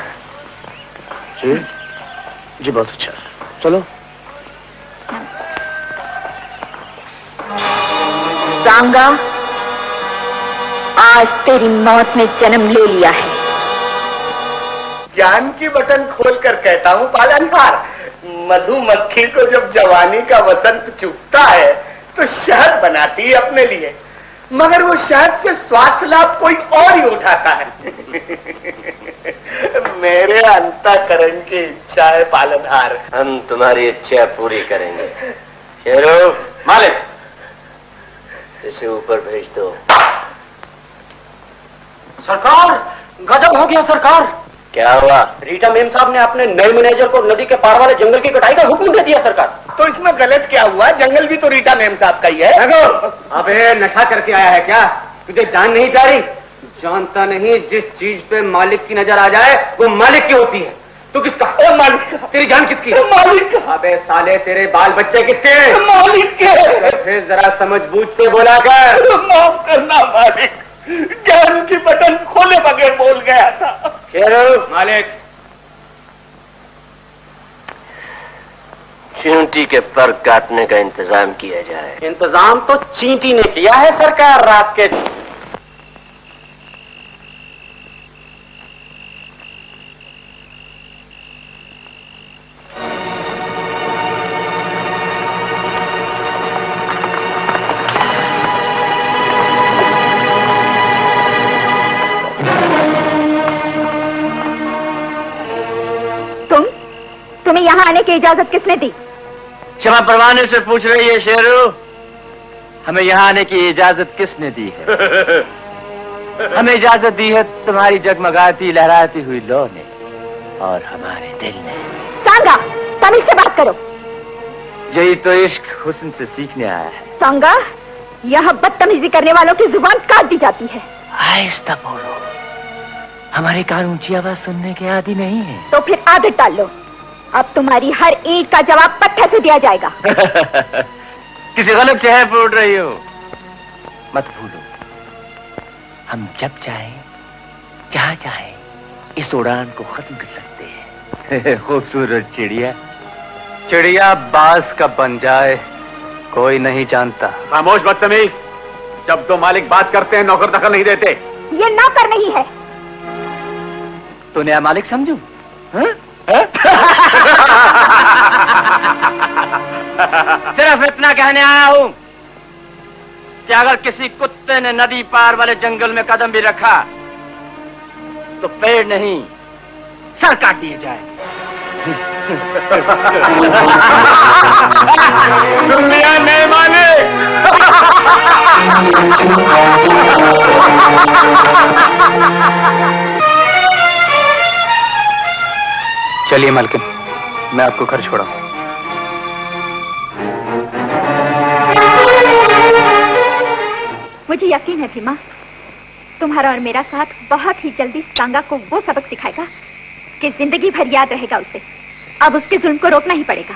जी बहुत अच्छा। चलो। सांगा, आज तेरी मौत ने जन्म ले लिया है। ज्ञान की बटन खोलकर कहता हूँ पालनहार, मधुमक्खी को जब जवानी का वसंत चुभता है तो शहद बनाती है अपने लिए, मगर वो शहद से स्वास्थ्य लाभ कोई और ही उठाता है। मेरे अंतःकरण की इच्छा है पालनहार। हम तुम्हारी इच्छा पूरी करेंगे। इसे ऊपर भेज दो। सरकार, गजब हो गया सरकार। क्या हुआ? रीटा मेम साहब ने अपने नए मैनेजर को नदी के पार वाले जंगल की कटाई का हुक्म दे दिया सरकार। तो इसमें गलत क्या हुआ? जंगल भी तो रीटा मेम साहब का ही है। अबे नशा करके आया है क्या? तुझे जान नहीं प्यारी? जानता नहीं, जिस चीज पे मालिक की नजर आ जाए वो मालिक की होती है। तू किसका? मालिक का। तेरी जान किसकी? मालिक का। अबे साले, तेरे बाल बच्चे किसके? मालिक के। फिर जरा समझ बूझ से बोला कर। माफ करना मालिक, ज्ञान की बटन खोले बगैर बोल गया था। शेरू। मालिक। चींटी के पर काटने का इंतजाम किया जाए। इंतजाम तो चींटी ने किया है सरकार। रात के तुम्हें यहाँ आने की इजाजत किसने दी? क्षमा परवाने से पूछ रही है शेरू। हमें यहाँ आने की इजाजत किसने दी है? हमें इजाजत दी है तुम्हारी जगमगाती लहराती हुई लौ ने और हमारे दिल ने। सांगा, तमीज से बात करो। यही तो इश्क हुस्न से सीखने आया है। सांगा, यहाँ बदतमीजी करने वालों की जुबान काट दी जाती है। आहिस्ता बोलो, हमारे कान ऊंची आवाज सुनने के आदि नहीं है। तो फिर आदत डाल लो। अब तुम्हारी हर ईंट का जवाब पत्थर से दिया जाएगा। किसी गलत शहर पर उड़ रही हो। मत भूलो, हम जब चाहें, जहां चाहें, इस उड़ान को खत्म कर सकते हैं। खूबसूरत चिड़िया, चिड़िया बाज कब बन जाए कोई नहीं जानता। खामोश बदतमीज, जब दो मालिक बात करते हैं नौकर दखल नहीं देते। ये नौकर नहीं है। तो नया मालिक समझू? सिर्फ इतना कहने आया हूं कि अगर किसी कुत्ते ने नदी पार वाले जंगल में कदम भी रखा तो पेड़ नहीं, सर काट दिए जाए। सुन लिया नए मालिक? चलिए मालकिन, मैं आपको घर छोड़ा। मुझे यकीन है भीमा, तुम्हारा और मेरा साथ बहुत ही जल्दी सांगा को वो सबक सिखाएगा कि जिंदगी भर याद रहेगा उसे। अब उसके जुल्म को रोकना ही पड़ेगा।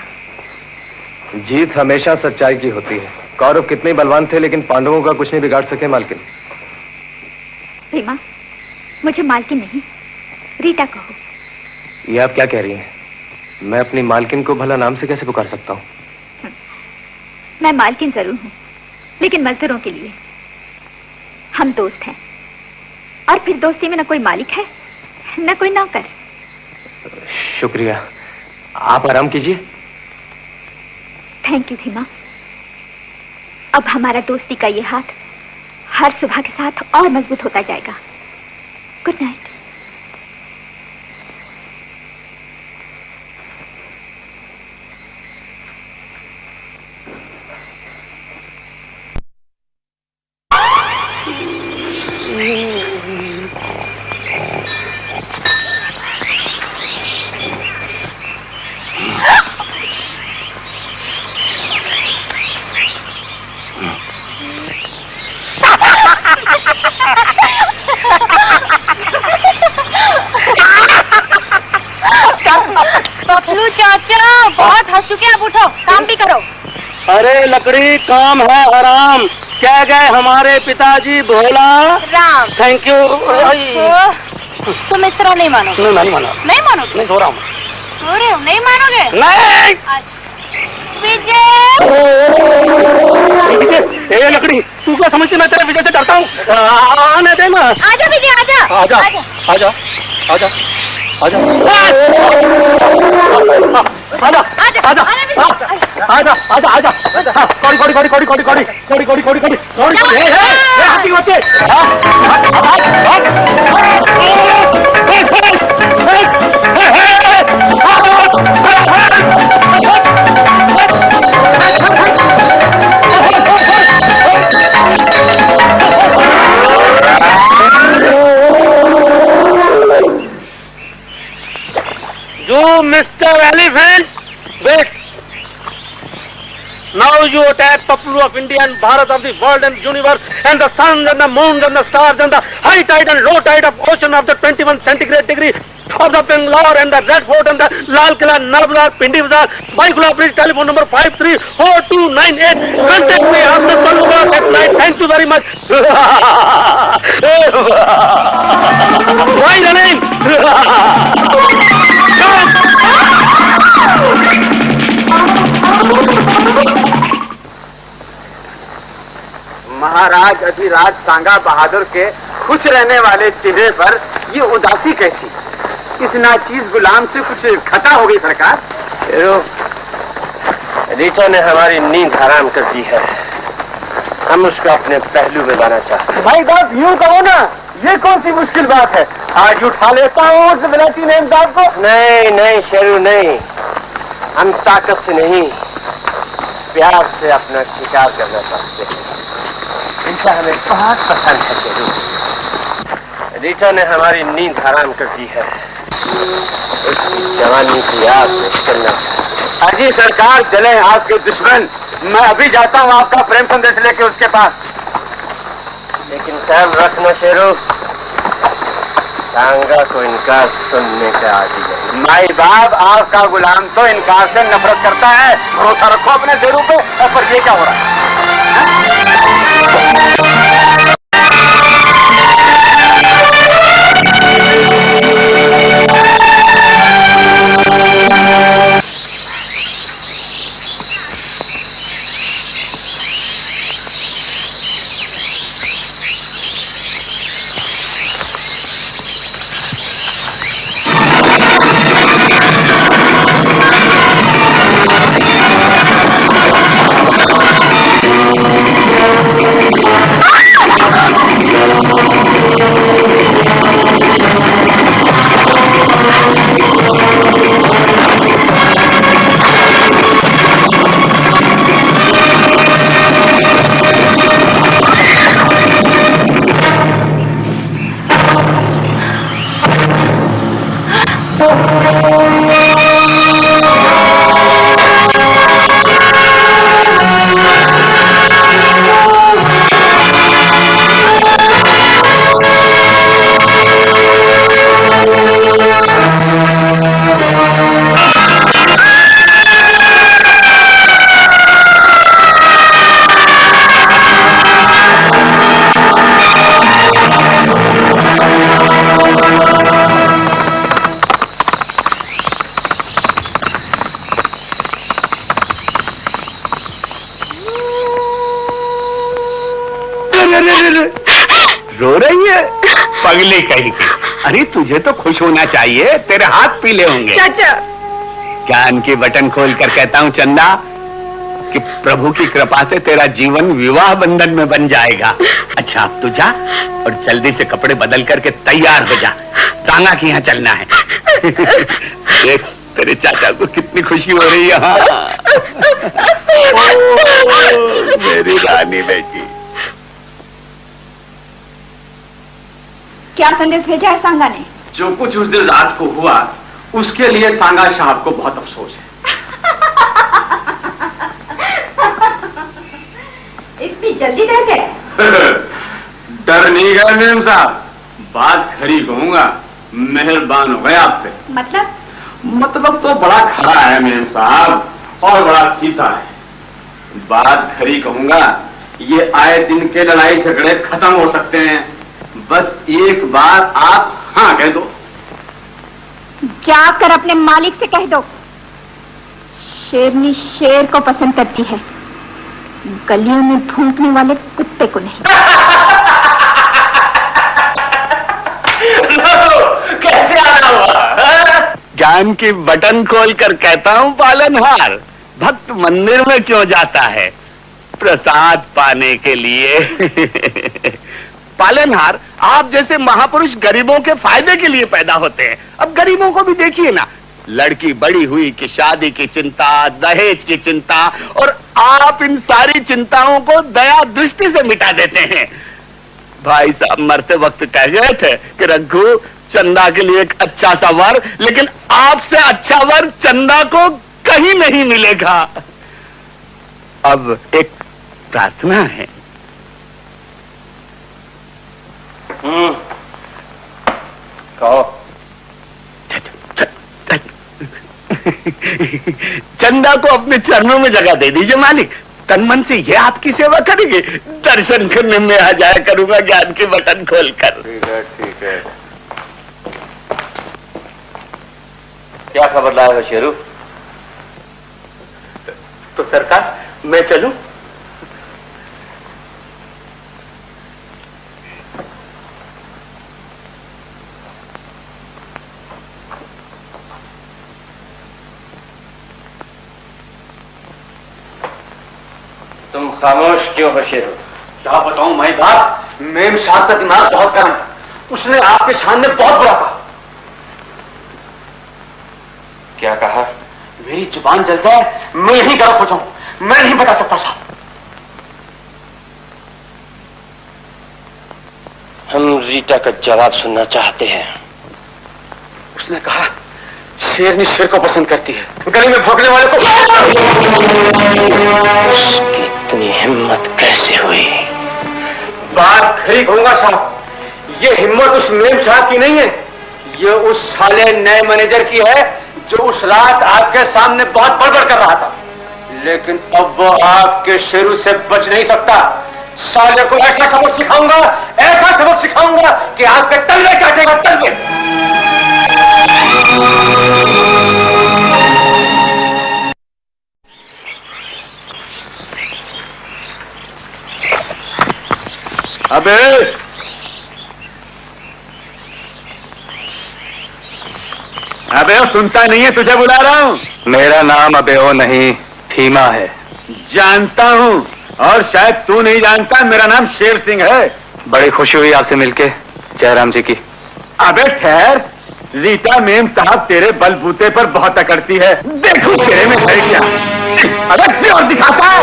जीत हमेशा सच्चाई की होती है। कौरव कितने बलवान थे लेकिन पांडवों का कुछ नहीं बिगाड़ सके मालकिन। भीमा, मुझे मालकिन नहीं, रीटा कहो। ये आप क्या कह रही हैं? मैं अपनी मालकिन को भला नाम से कैसे पुकार सकता हूँ? मैं मालकिन जरूर हूँ, लेकिन मजदूरों के लिए। हम दोस्त हैं, और फिर दोस्ती में न कोई मालिक है न कोई नौकर। शुक्रिया, आप आराम कीजिए। Thank you Bhima. अब हमारा दोस्ती का ये हाथ हर सुबह के साथ और मजबूत होता जाएगा। Good night. चाचा बहुत हंस चुके, अब उठो, काम भी करो। अरे लकड़ी काम है हराम, क्या गए हमारे पिताजी भोला राम। Thank you. तुम इस तरह नहीं मानोगे? नहीं मानो। नहीं मानोगे? नहीं सो रहा हूँ। सो रहे हो? नहीं मानोगे? नहीं। विजय, ए लकड़ी, तू क्या समझती मैं तेरे विजय से डरता हूँ? आने दे ना। आजा विजय, आजा आजा आजा आजा आजा आजा आजा आजा आजा आजा कौड़ी कौड़ी कौड़ी कौड़ी कौड़ी कौड़ी कौड़ी कौड़ी कौड़ी कौड़ी कौड़ी हाथी के बच्चे of elephant. Wait. Now you attack Paplu of India and Bharat of the world and universe and the suns and the moons and the stars and the high tide and low tide of ocean of the 21 centigrade degree of the Bangalore and the Red Fort and the Lal Killa, Narbala, Pindi Bazaar, Baikula Bridge, telephone number 534298. Contact me after 12 o'clock at night. Thank you very much. Why running? महाराज अधिराज सांगा बहादुर के खुश रहने वाले चेहरे पर ये उदासी कैसी? इस नाचीज गुलाम से कुछ खता हो गई सरकार? रीटा ने हमारी नींद हराम कर दी है, हम उसको अपने पहलू में लाना चाहते हैं। भाई बात यूं कहो ना, ये कौन सी मुश्किल बात है? आज उठा लेता हूँ उस विलासी नेम साहब को। नहीं नहीं शेरू नहीं, हम ताकत से नहीं प्यार से अपना शिकार करना चाहते हैं। रीटा हमें बहुत पसंद है शेरू। रीटा ने हमारी नींद हराम कर दी है, उसकी जवानी की आग में करना। अजी सरकार, चले आपके दुश्मन। मैं अभी जाता हूँ आपका प्रेम संदेश लेके उसके पास। लेकिन ख्याल रखना शेरू, सांगा को इनकार सुनने का आदि नहीं। माई बाप, आपका गुलाम तो इनकार से नफरत करता है। भरोसा रखो अपने शेरू पे। पर ये क्या हो रहा है? रो रही है पगली कहीं की। अरे तुझे तो खुश होना चाहिए, तेरे हाथ पीले होंगे। चाचा, ज्ञान की बटन खोल कर कहता हूँ चंदा कि प्रभु की कृपा से तेरा जीवन विवाह बंधन में बन जाएगा। अच्छा अब तू जा और जल्दी से कपड़े बदल करके तैयार हो जा, सांगा के यहाँ चलना है। देख तेरे चाचा को कितनी खुशी हो रही है। मेरी रानी बेटी। क्या संदेश भेजा है सांगा ने? जो कुछ उस दिन रात को हुआ उसके लिए सांगा साहब को बहुत अफसोस है। इतनी जल्दी डर गए? डर नहीं गए मेम साहब, बात खरी कहूंगा, मेहरबान हो गए आप पे। मतलब तो बड़ा खरा है मेम साहब और बड़ा सीधा है। बात खरी कहूंगा, ये आए दिन के लड़ाई झगड़े खत्म हो सकते हैं, बस एक बार आप हाँ कह दो। जाकर अपने मालिक से कह दो, शेरनी शेर को पसंद करती है, गलियों में भूखने वाले कुत्ते को नहीं। कैसे आना हुआ? ज्ञान की बटन खोलकर कहता हूँ पालनहार, भक्त मंदिर में क्यों जाता है? प्रसाद पाने के लिए। पालनहार, आप जैसे महापुरुष गरीबों के फायदे के लिए पैदा होते हैं। अब गरीबों को भी देखिए ना, लड़की बड़ी हुई कि शादी की चिंता, दहेज की चिंता, और आप इन सारी चिंताओं को दया दृष्टि से मिटा देते हैं। भाई साहब मरते वक्त कह गए थे कि रघु चंदा के लिए एक अच्छा सा वर, लेकिन आपसे अच्छा वर चंदा को कहीं नहीं मिलेगा। अब एक प्रार्थना है। कहो। चंदा को अपने चरणों में जगह दे दीजिए मालिक। तन मन से ये आपकी सेवा करेंगे। दर्शन करने में आ जाया करूंगा ज्ञान के बटन खोलकर। ठीक है, ठीक है। क्या खबर लाए हो शेरू? तो सरकार मैं चलूं? तुम खामोश क्यों हो शेरू? क्या बताऊं मैं बात, मेम साहब का दिमाग बहुत गर्म है। उसने आपके सामने बहुत बुरा कहा। क्या कहा? मेरी जुबान जल जाए, मैं यही गलत हो जाऊं, मैं नहीं बता सकता साहब। हम रीटा का जवाब सुनना चाहते हैं। उसने कहा शेरनी शेर को पसंद करती है, गली में भौंकने वाले को। उसकी इतनी हिम्मत कैसे हुई? बात खरी कहूंगा साहब, ये हिम्मत उस मेम साहब की नहीं है, ये उस साले नए मैनेजर की है जो उस रात आपके सामने बहुत बड़बड़ कर रहा था। लेकिन अब वो आपके शेरू से बच नहीं सकता। साले को ऐसा सबक सिखाऊंगा, ऐसा सबक सिखाऊंगा कि आपके तलवे काटेगा, तलवे। अबे अबे वो सुनता नहीं है, तुझे बुला रहा हूं। मेरा नाम अबेओ नहीं भीमा है। जानता हूं, और शायद तू नहीं जानता, मेरा नाम शेर सिंह है। बड़ी खुशी हुई आपसे मिलके जयराम जी की। अबे ठहर, रीटा मेम साहब तेरे बलबूते पर बहुत अकड़ती है। देखो तेरे में है क्या। अबे प्योर दिखाता है।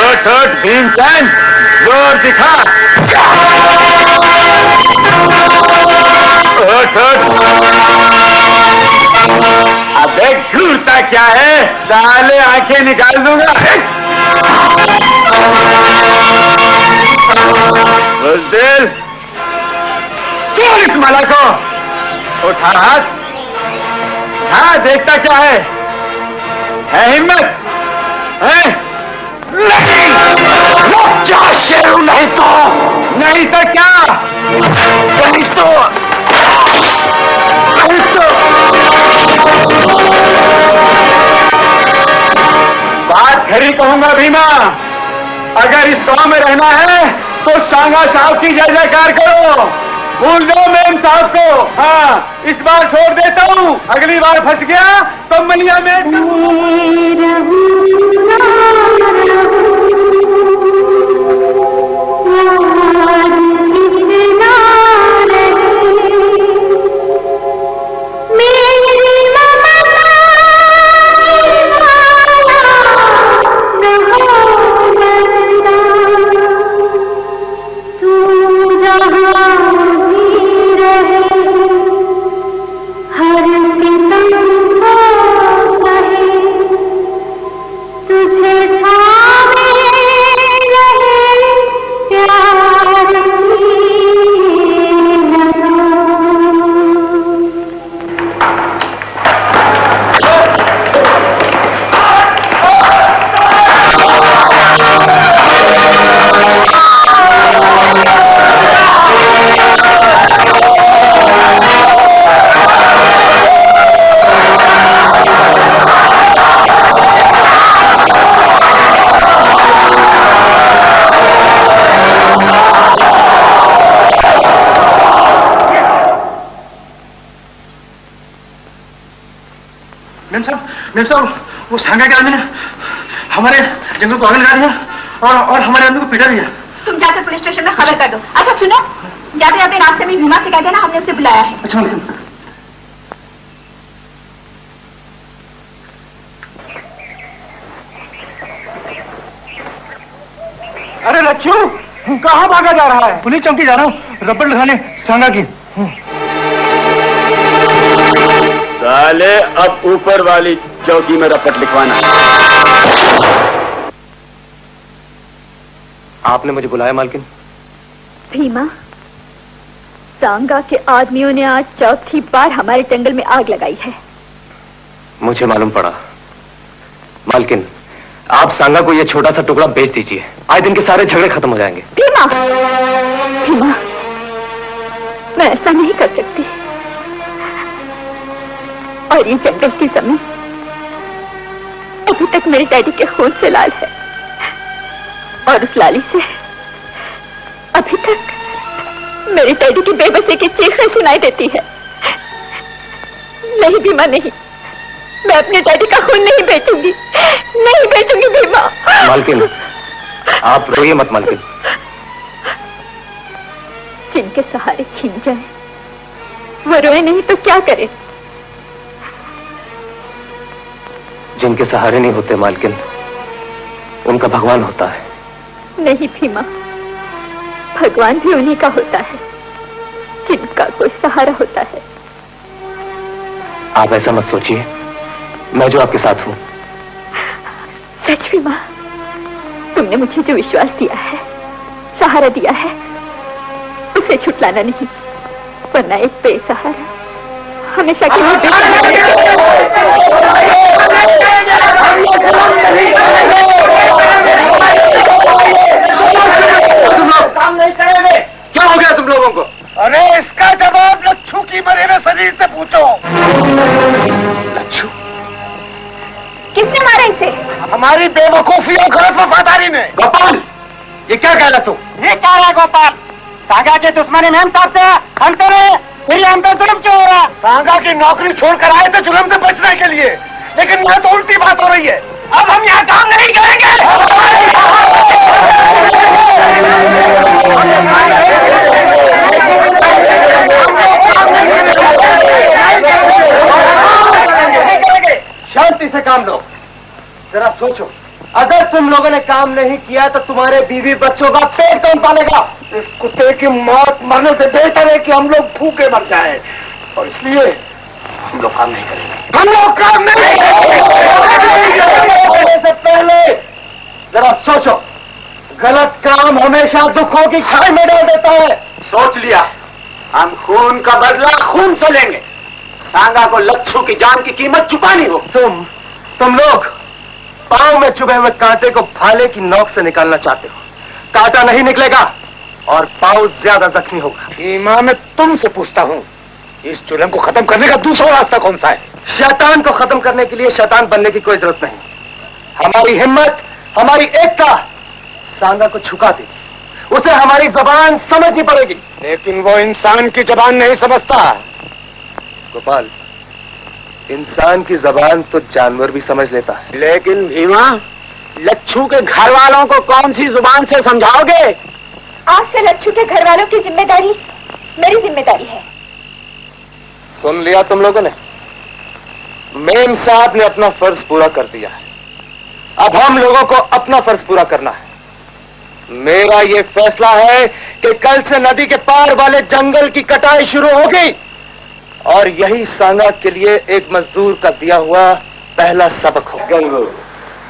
उठ भीमचंद, जोर दिखा। उठ। अबे घूरता क्या है, साले आंखें निकाल दूंगा। बुज़दिल, छोड़ इस माला को। उठा हाथ। हाँ, देखता क्या है हिम्मत है? नहीं, रुक जा शेरू, नहीं तो क्या, नहीं तो बात खरी कहूंगा भीमा। अगर इस गांव में रहना है तो सांगा साहब की जय जयकार करो। भूल दो मेम साहब को। हाँ, इस बार छोड़ देता हूँ, अगली बार फंस गया तो मलिया में। मेम साहब, वो सांगा के आदमी ने हमारे जंगल को आग लगा दिया और हमारे आदमी को पीटा दिया। तुम जाकर पुलिस स्टेशन में खबर कर दो। अच्छा सुनो, जाते जाते रास्ते में भीमा से कह देना हमने उसे बुलाया है। अच्छा लच्छू कहाँ भागा जा रहा है? पुलिस चौकी जा रहा हूँ, रबड़ लगाने सांगा की। साले अब ऊपर वाली चौकी में रपट लिखवाना। आपने मुझे बुलाया मालकिन? भीमा, सांगा के आदमियों ने आज चौथी बार हमारे जंगल में आग लगाई है। मुझे मालूम पड़ा। मालकिन, आप सांगा को ये छोटा सा टुकड़ा बेच दीजिए, आज दिन के सारे झगड़े खत्म हो जाएंगे। भीमा, भीमा, मैं ऐसा नहीं कर सकती। और ये जंगल की जमीन अभी तक मेरे डैडी के खून से लाल है, और उस लाली से अभी तक मेरे डैडी की बेबसी की चीखें सुनाई देती है। नहीं भीमा, नहीं, मैं अपने डैडी का खून नहीं बेचूंगी, नहीं बेचूंगी भीमा। मालकिन, आप रोइए मत मालकिन। जिनके सहारे छीन जाए वो रोए नहीं तो क्या करे? जिनके सहारे नहीं होते मालकिन, उनका भगवान होता है। नहीं भीमा, भगवान भी उन्हीं का होता है जिनका कोई सहारा होता है। आप ऐसा मत सोचिए, मैं जो आपके साथ हूँ। सच भीमा, तुमने मुझे जो विश्वास दिया है, सहारा दिया है, उसे छुटलाना नहीं, वरना एक बेसहारा हमेशा के लिए क्या हो गया तुम लोगों को? अरे इसका जवाब लच्छू की मरे हुए शरीर से पूछो। लच्छू? किसने मारा इसे? हमारी बेवकूफी और गलत वफादारी ने। गोपाल, ये क्या कह रहा तू? ये क्या रहा गोपाल? सांगा के दुश्मनी मेम साहब से हम तो रहे, फिर हम पे जुल्म क्यों हो रहा? सांगा की नौकरी छोड़कर आए थे जुल्म से बचने के लिए, लेकिन यहाँ तो उल्टी बात हो रही है। अब हम यहाँ काम नहीं करेंगे। शांति से काम लो। जरा सोचो, अगर तुम लोगों ने काम नहीं किया तो तुम्हारे बीवी बच्चों का पेट कौन पालेगा? इस कुत्ते की मौत मरने से बेहतर है कि हम लोग भूखे मर जाएं, और इसलिए हम लोग काम नहीं करेंगे। हम लोग काम नहीं करने से पहले जरा सोचो, गलत काम हमेशा दुखों की खाई में डाल देता है। सोच लिया, हम खून का बदला खून से लेंगे। सांगा को लच्छू की जान की कीमत चुकानी हो। तुम लोग पांव में चुभे हुए कांटे को भाले की नोक से निकालना चाहते हो। कांटा नहीं निकलेगा और पांव ज्यादा जख्मी होगा। सीमा, मैं तुमसे पूछता हूँ, इस जुल्म को खत्म करने का दूसरा रास्ता कौन सा है? शैतान को खत्म करने के लिए शैतान बनने की कोई जरूरत नहीं। हमारी हिम्मत, हमारी एकता सांगा को झुका देगी। उसे हमारी जबान समझनी पड़ेगी। लेकिन वो इंसान की जबान नहीं समझता। गोपाल, इंसान की जबान तो जानवर भी समझ लेता है। लेकिन भीमा, लच्छू के घर वालों को कौन सी जुबान से समझाओगे? आज से लच्छू के घर वालों की जिम्मेदारी मेरी जिम्मेदारी है। सुन लिया तुम लोगों ने? मेम साहब ने अपना फर्ज पूरा कर दिया है, अब हम लोगों को अपना फर्ज पूरा करना है। मेरा ये फैसला है कि कल से नदी के पार वाले जंगल की कटाई शुरू होगी, और यही सांगा के लिए एक मजदूर का दिया हुआ पहला सबक हो। गंगू,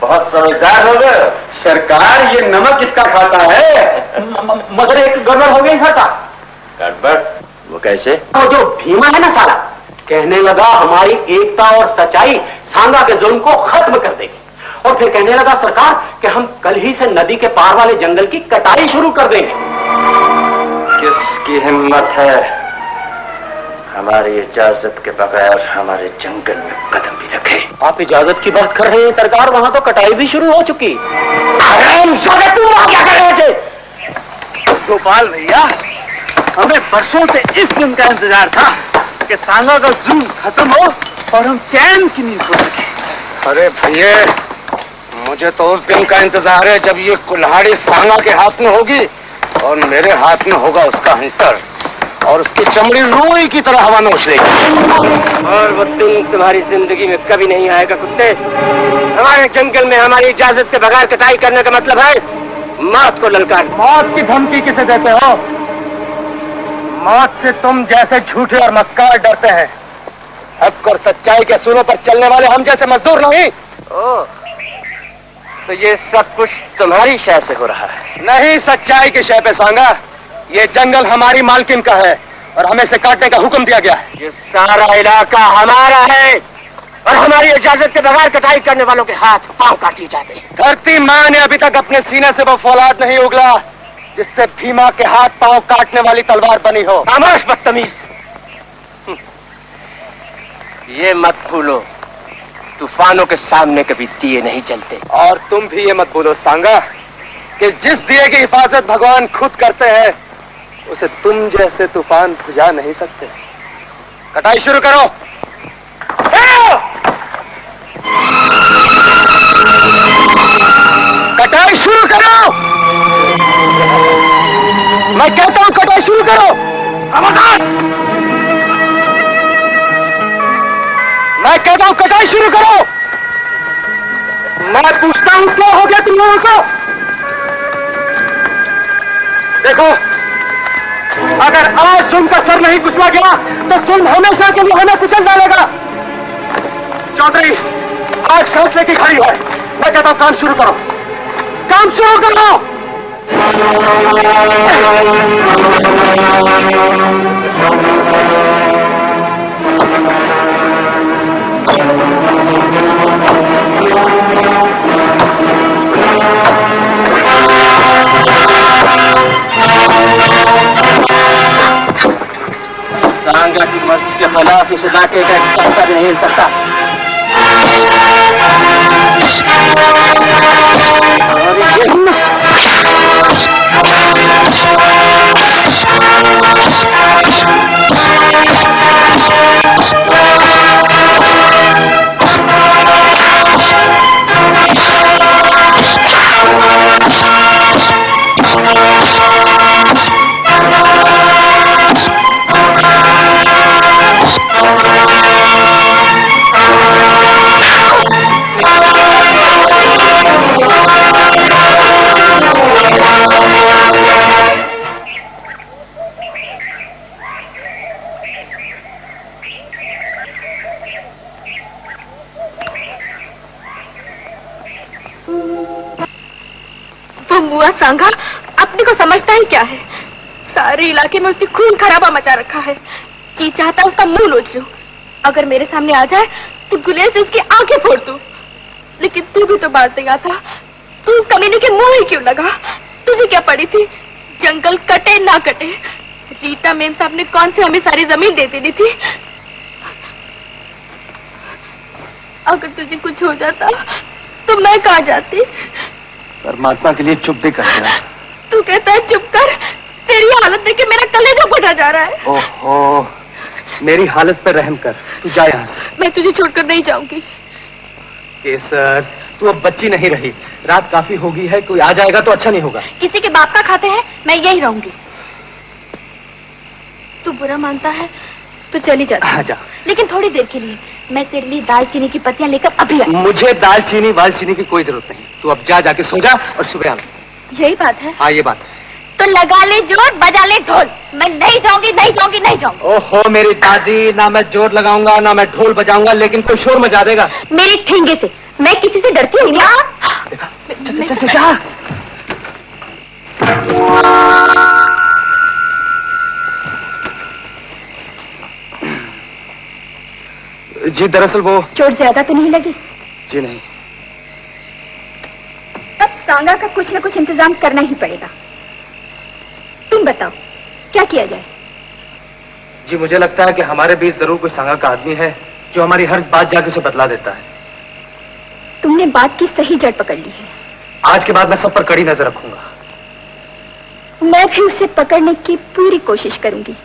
बहुत समझदार हो गए। सरकार, ये नमक किसका खाता है? मगर एक गड़बड़ हो गई खाता। गड़बड़? वो कैसे? और जो भीमा है ना साला, कहने लगा हमारी एकता और सच्चाई सांगा के जुल्म को खत्म कर देगी, और फिर कहने लगा सरकार कि हम कल ही से नदी के पार वाले जंगल की कटाई शुरू कर देंगे। किसकी हिम्मत है हमारी इजाजत के बगैर हमारे जंगल में कदम भी रखे? आप इजाजत की बात कर रहे हैं सरकार, वहां तो कटाई भी शुरू हो चुकी। तुम आ क्या कर रहे थे? गोपाल भैया, हमें बरसों से इस दिन का इंतजार था कि सांगा का जुल्म खत्म हो और हम चैन की नींद सो सके। अरे भैया, मुझे तो उस दिन का इंतजार है जब ये कुल्हाड़ी सांगा के हाथ में होगी और मेरे हाथ में होगा उसका हंटर, और उसकी चमड़ी रुई की तरह हवा में उछलेगी। और वो दिन तुम्हारी जिंदगी में कभी नहीं आएगा कुत्ते। हमारे जंगल में हमारी इजाजत के बगैर कटाई करने का मतलब है मौत को ललकार। मौत की धमकी किसे देते हो? मौत से तुम जैसे झूठे और मक्कार डरते हैं। हक और सच्चाई के असूलों पर चलने वाले हम जैसे मजदूर नहीं। ओ, तो ये सब कुछ तुम्हारी शय से हो रहा है? नहीं, सच्चाई की शय पे सांगा। ये जंगल हमारी मालकिन का है और हमें इसे काटने का हुक्म दिया गया है। ये सारा इलाका हमारा है और हमारी इजाजत के बगैर कटाई करने वालों के हाथ पांव काट दिए जाते हैं। धरती मां ने अभी तक अपने सीने से वो फौलाद नहीं उगला जिससे भीमा के हाथ पांव काटने वाली तलवार बनी हो। खामोश बदतमीज, ये मत भूलो, तूफानों के सामने कभी दिए नहीं जलते। और तुम भी ये मत भूलो सांगा कि जिस दिए की हिफाजत भगवान खुद करते हैं उसे तुम जैसे तूफान बुझा नहीं सकते। कटाई शुरू करो। कटाई शुरू करो। मैं कहता हूं कटाई शुरू करो। खबरदार! मैं कहता हूं कटाई शुरू करो। मैं पूछता हूं क्या हो गया तुम लोगों को? देखो, अगर आज सुन का सर नहीं कुचला गया तो सुन हमेशा के लिए हमें कुचल डालेगा। चौधरी, आज फैसले की घड़ी है। मैं कहता हूं काम शुरू करो। काम शुरू करो। सांगा की मर्जी के खिलाफ इस इलाके का एक तख्ता भी नहीं हिल सकता। सांगा अपने को समझता ही क्या है? सारे इलाके में उसने खून खराबा मचा रखा है। जी चाहता उसका मुंह नोच लूं। अगर मेरे सामने आ जाए तो गुलेल से उसकी आंखें फोड़ दूं। लेकिन तू भी तो बात देगा था। तू उस कमीने के मुंह ही क्यों लगा? तुझे क्या पड़ी थी? जंगल कटे ना कटे, रीता मेम साहब ने कौन से हमें सारी जमीन दे देनी थी? अगर तुझे कुछ हो जाता तो मैं कहाँ जाती? परमात्मा के लिए चुप भी कर दिया। तू कहता है चुप कर। तेरी हालत देख के मेरा कलेजा फटा जा रहा है। ओहो, मेरी हालत पर रहम कर। तू जा यहाँ से। मैं तुझे छोड़कर नहीं जाऊंगी। केसर, तू अब बच्ची नहीं रही। रात काफी हो गई है, कोई आ जाएगा तो अच्छा नहीं होगा। किसी के बाप का खाते हैं, मैं यही रहूंगी। तू बुरा मानता है तो चली जा। जा। लेकिन थोड़ी देर के लिए। मैं तेरे लिए दालचीनी की पत्तियां लेकर अभी आई। मुझे दालचीनी वालचीनी की कोई जरूरत नहीं। तू अब जा, जाके सो जा और सुबह आना। यही बात है? हाँ, ये बात है। तो लगा ले जोर, बजा ले ढोल। मैं नहीं जाऊंगी, नहीं जाऊंगी, नहीं जाऊंगी। ओहो मेरी दादी, ना मैं जोर लगाऊंगा ना मैं ढोल बजाऊंगा, लेकिन कोई शोर मचा देगा। मेरे ठेंगे से। मैं किसी से डरती हूँ क्या? जा। जी दरअसल वो चोट ज्यादा तो नहीं लगी? जी नहीं। अब सांगा का कुछ न कुछ इंतजाम करना ही पड़ेगा। तुम बताओ क्या किया जाए? जी मुझे लगता है कि हमारे बीच जरूर कोई सांगा का आदमी है जो हमारी हर बात जाके उसे बतला देता है। तुमने बात की सही जड़ पकड़ ली है। आज के बाद मैं सब पर कड़ी नजर रखूंगा। मैं भी उसे पकड़ने की पूरी कोशिश करूंगी।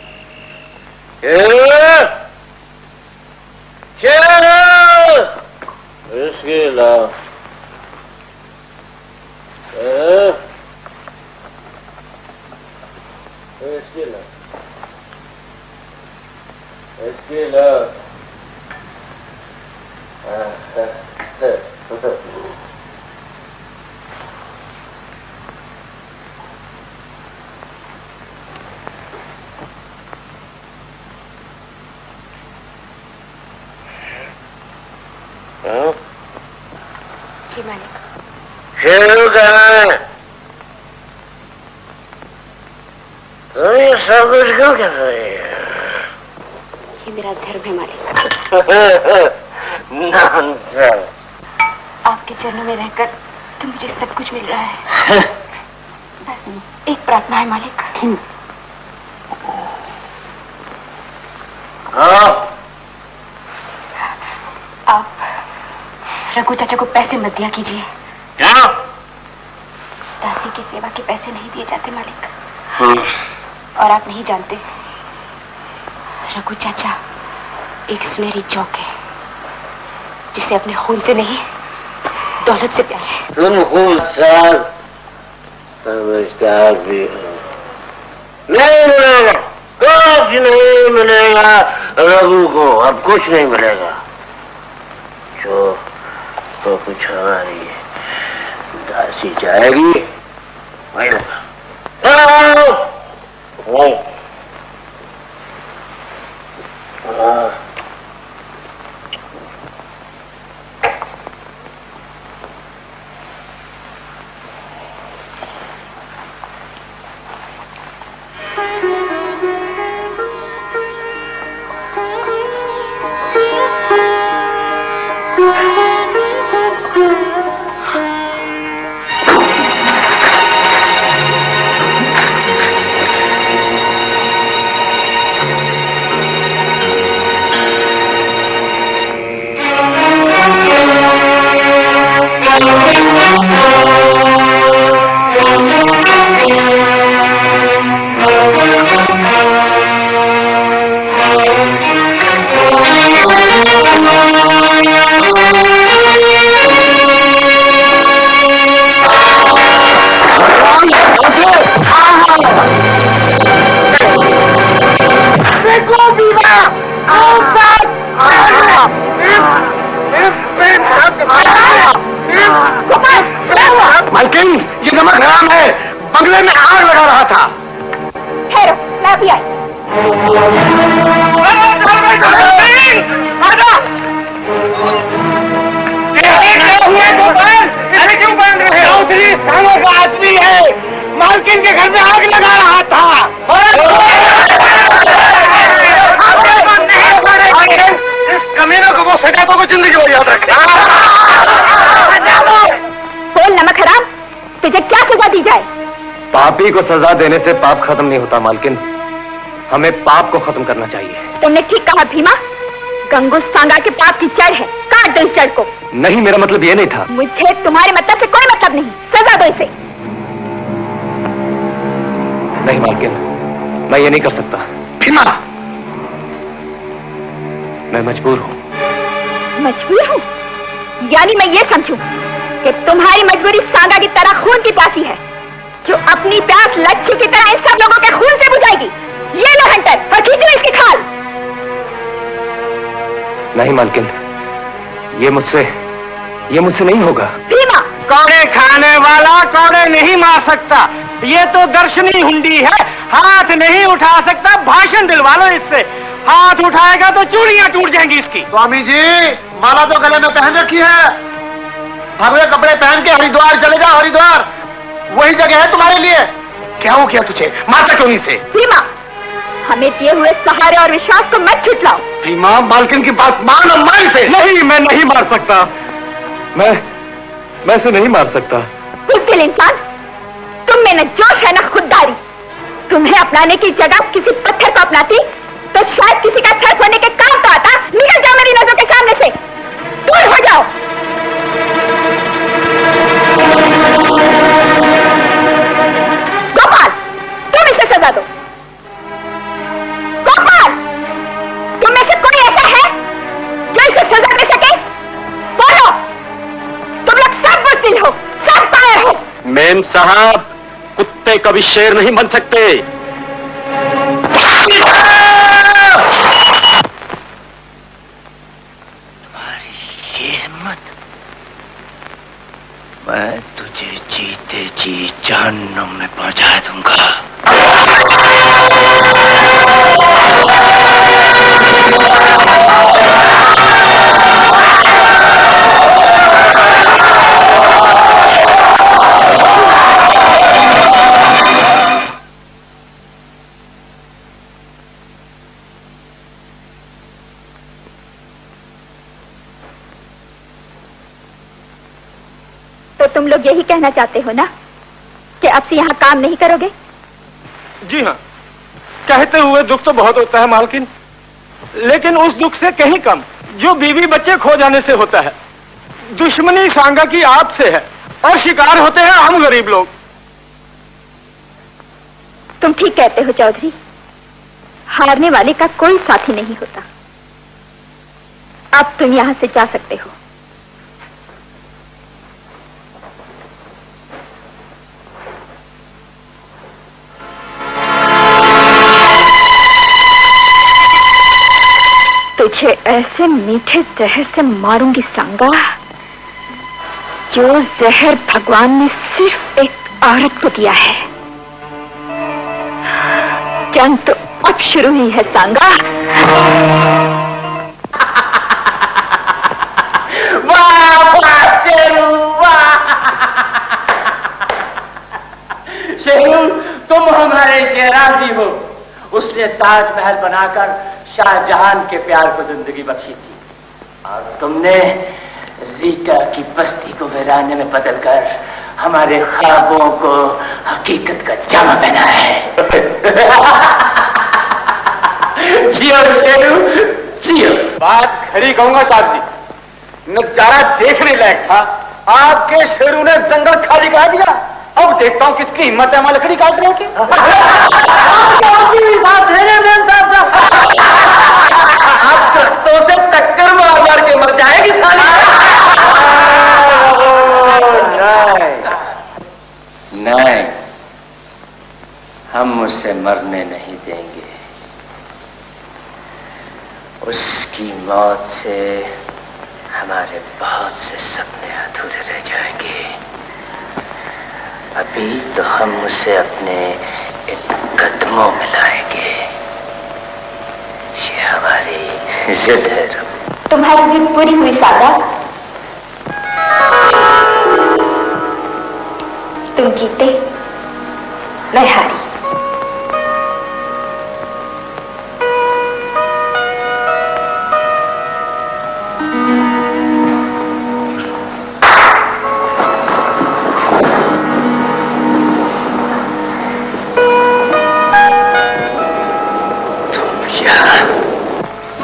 जी मालिक। शेरू कहाँ है? तुम ये सब कुछ क्यों कर रहे हो? ये मेरा धर्म है मालिक। नॉनसेंस। आपके चरणों में रहकर तो मुझे सब कुछ मिल रहा है। बस एक प्रार्थना है मालिक। आप रघु चाचा को पैसे मत दिया कीजिए। क्या? दासी की सेवा के पैसे नहीं दिए जाते मालिक। और आप नहीं जानते, रघु चाचा एक सुनहरी चौक है जिसे अपने खून से नहीं दौलत से प्यार है। तुम खूनसार समझदार भी हो। नहीं मिलेगा, कुछ नहीं मिलेगा रघु को, अब कुछ नहीं मिलेगा। जो तो कुछ हमारी दासी जाएगी वही होगा। मालकिन, ये नमक हराम है। बंगले में आग लगा रहा था। ठहरो, मैं अभी आई। ऐसे क्यों बांध रहे हो? चौधरी सालों का आदमी है, मालकिन के घर में आग लगा रहा था। इस कमीनों को, वो सजातों को जिंदगी भर याद रखे। बोल नमक हराम, तुझे क्या सजा दी जाए? पापी को सजा देने से पाप खत्म नहीं होता मालकिन, हमें पाप को खत्म करना चाहिए। तुमने ठीक कहा भीमा, गंगू सांगा के पाप की जड़ है, काट दो इस जड़ को। नहीं, मेरा मतलब ये नहीं था। मुझे तुम्हारे मतलब से कोई मतलब नहीं, सजा दो इसे। नहीं मालकिन, मैं ये नहीं कर सकता। भीमा, मैं मजबूर हूँ। मजबूर हूँ? यानी मैं ये समझूं कि तुम्हारी मजबूरी सांगा की तरह खून की प्यासी है, जो अपनी प्यास लच्छी की तरह इन सब लोगों के खून से बुझाएगी। ये लो हंटर, और खींचो इसकी खाल। नहीं मालकिन, ये मुझसे नहीं होगा। भीमा, कौड़े खाने वाला कौड़े नहीं मार सकता। ये तो दर्शनी हुंडी है, हाथ नहीं उठा सकता। भाषण दिलवा लो इससे, हाथ उठाएगा तो चूड़ियां टूट जाएंगी इसकी। स्वामी जी, माला तो गले में पहन रखी है, भगवे कपड़े पहन के हरिद्वार चले जाओ। हरिद्वार वही जगह है तुम्हारे लिए। क्या हो गया तुझे? मारता क्यों नहीं से? भीमा, हमें दिए हुए सहारे और विश्वास को मत छुटलाओ। भीमा, मालकिन की बात मान और मान से। नहीं, मैं नहीं मार सकता। मैं इसे नहीं मार सकता। बुज़दिल इंसान, तुम में न जोश है न खुददारी। तुम्हें अपनाने की जगह किसी पत्थर को अपनाती तो शायद किसी का सर होने के काम तो आता। निकल जाओ मेरी नजरों के सामने से, दूर हो जाओ। गोपाल, तुम इसे सजा दो। गोपाल, तुम में से कोई ऐसा है जो इसे सजा दे सके? बोलो, तुम लोग सब बुज़दिल हो, सब कायर हो। मेम साहब, कुत्ते कभी शेर नहीं बन सकते। तुम्हारी ये हिम्मत, मैं तुझे जीते जी जहन्नुम में पहुंचा दूंगा। तो तुम लोग यही कहना चाहते हो ना कि अब से यहाँ काम नहीं करोगे? जी हाँ, कहते हुए दुख तो बहुत होता है मालकिन, लेकिन उस दुख से कहीं कम जो बीवी बच्चे खो जाने से होता है। दुश्मनी सांगा की आपसे है और शिकार होते हैं हम गरीब लोग। तुम ठीक कहते हो चौधरी, हारने वाले का कोई साथी नहीं होता। अब तुम यहाँ से जा सकते हो। तुझे ऐसे मीठे जहर से मारूंगी सांगा, जो जहर भगवान ने सिर्फ एक औरत को दिया है। जंग तो अब शुरू ही है सांगा। वाह वाह शेरू, वाह शेरू, तुम हमारे शेराजी हो। उसने ताजमहल बनाकर शाहजहां के प्यार को जिंदगी बख्शी थी, और तुमने रीटा की बस्ती को वीराने में बदलकर हमारे ख्वाबों को हकीकत का जामा पहना है। जियो शेरू, जियो। बात खड़ी कहूंगा साहब जी, नजारा देखने लायक था। आपके शेरू ने जंगल खाली करा दिया। अब देखता हूँ किसकी हिम्मत है हमारी लकड़ी काटने की। आप दस्तों से टक्कर मार के मर जाएगी साली। नहीं, हम उसे मरने नहीं देंगे। उसकी मौत से हमारे बहुत से सपने अधूरे रह जाएंगे। अभी तो हम उसे अपने इन कदमों में लाएंगे। ये हमारी जिद है। तुम्हारी जिद पूरी हुई सागा। तुम जीते, मैं हारी।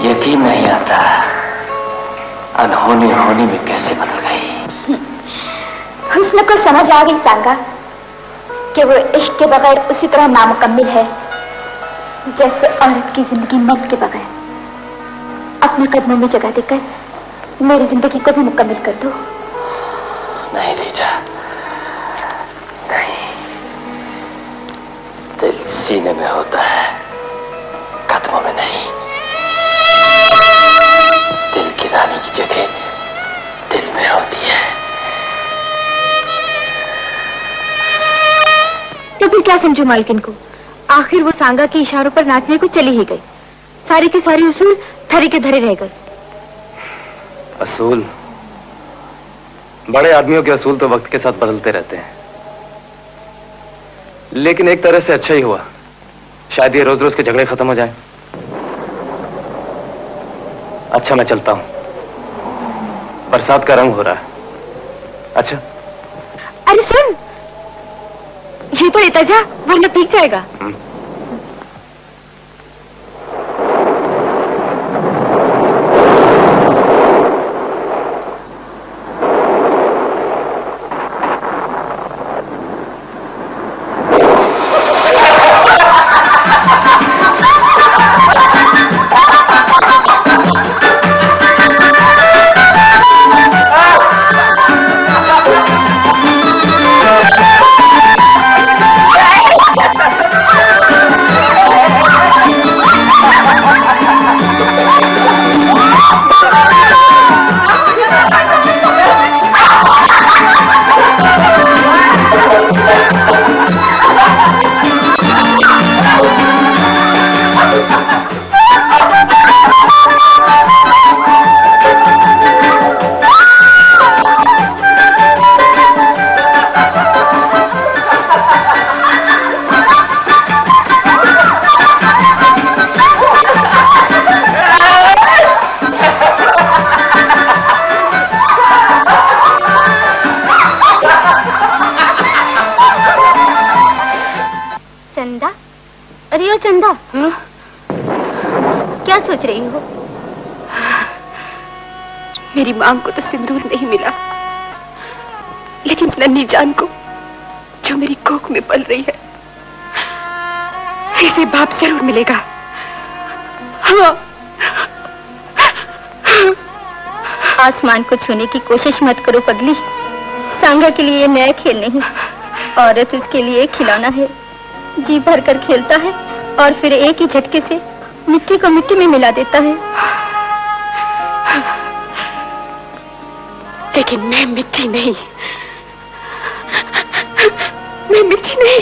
यकीन नहीं आता अनहोनी होनी में कैसे बदल गई। हुस्न को समझ आ गई सांगा कि वो इश्क के बगैर उसी तरह नामुकम्मिल है जैसे औरत की जिंदगी मर्द के बगैर। अपने कदमों में जगह देकर मेरी जिंदगी को भी मुकम्मिल कर दो। नहीं रीटा, नहीं। दिल सीने में होता है, कदमों में नहीं। दिल की रानी की जगह दिल में होती है। तो फिर क्या समझो मालकिन को? आखिर वो सांगा के इशारों पर नाचने को चली ही गई। सारे के सारे उसूल धरे के धरे रह गए। असूल? बड़े आदमियों के असूल तो वक्त के साथ बदलते रहते हैं, लेकिन एक तरह से अच्छा ही हुआ। शायद ये रोज रोज के झगड़े खत्म हो जाएं। अच्छा, मैं चलता हूं, बरसात का रंग हो रहा है। अच्छा। अरे सुन, ये तो लेता जा वरना भीग जाएगा। क्या सोच रही हो? मेरी मांग को तो सिंदूर नहीं मिला, लेकिन नन्ही जान को जो मेरी कोख में पल रही है, इसे बाप जरूर मिलेगा। हाँ। आसमान को छूने की कोशिश मत करो पगली। सांगा के लिए नया खेल नहीं, औरत उसके लिए खिलौना है। जी भर कर खेलता है और फिर एक ही झटके से मिट्टी को मिट्टी में मिला देता है। लेकिन मैं मिट्टी नहीं, मैं मिट्टी नहीं।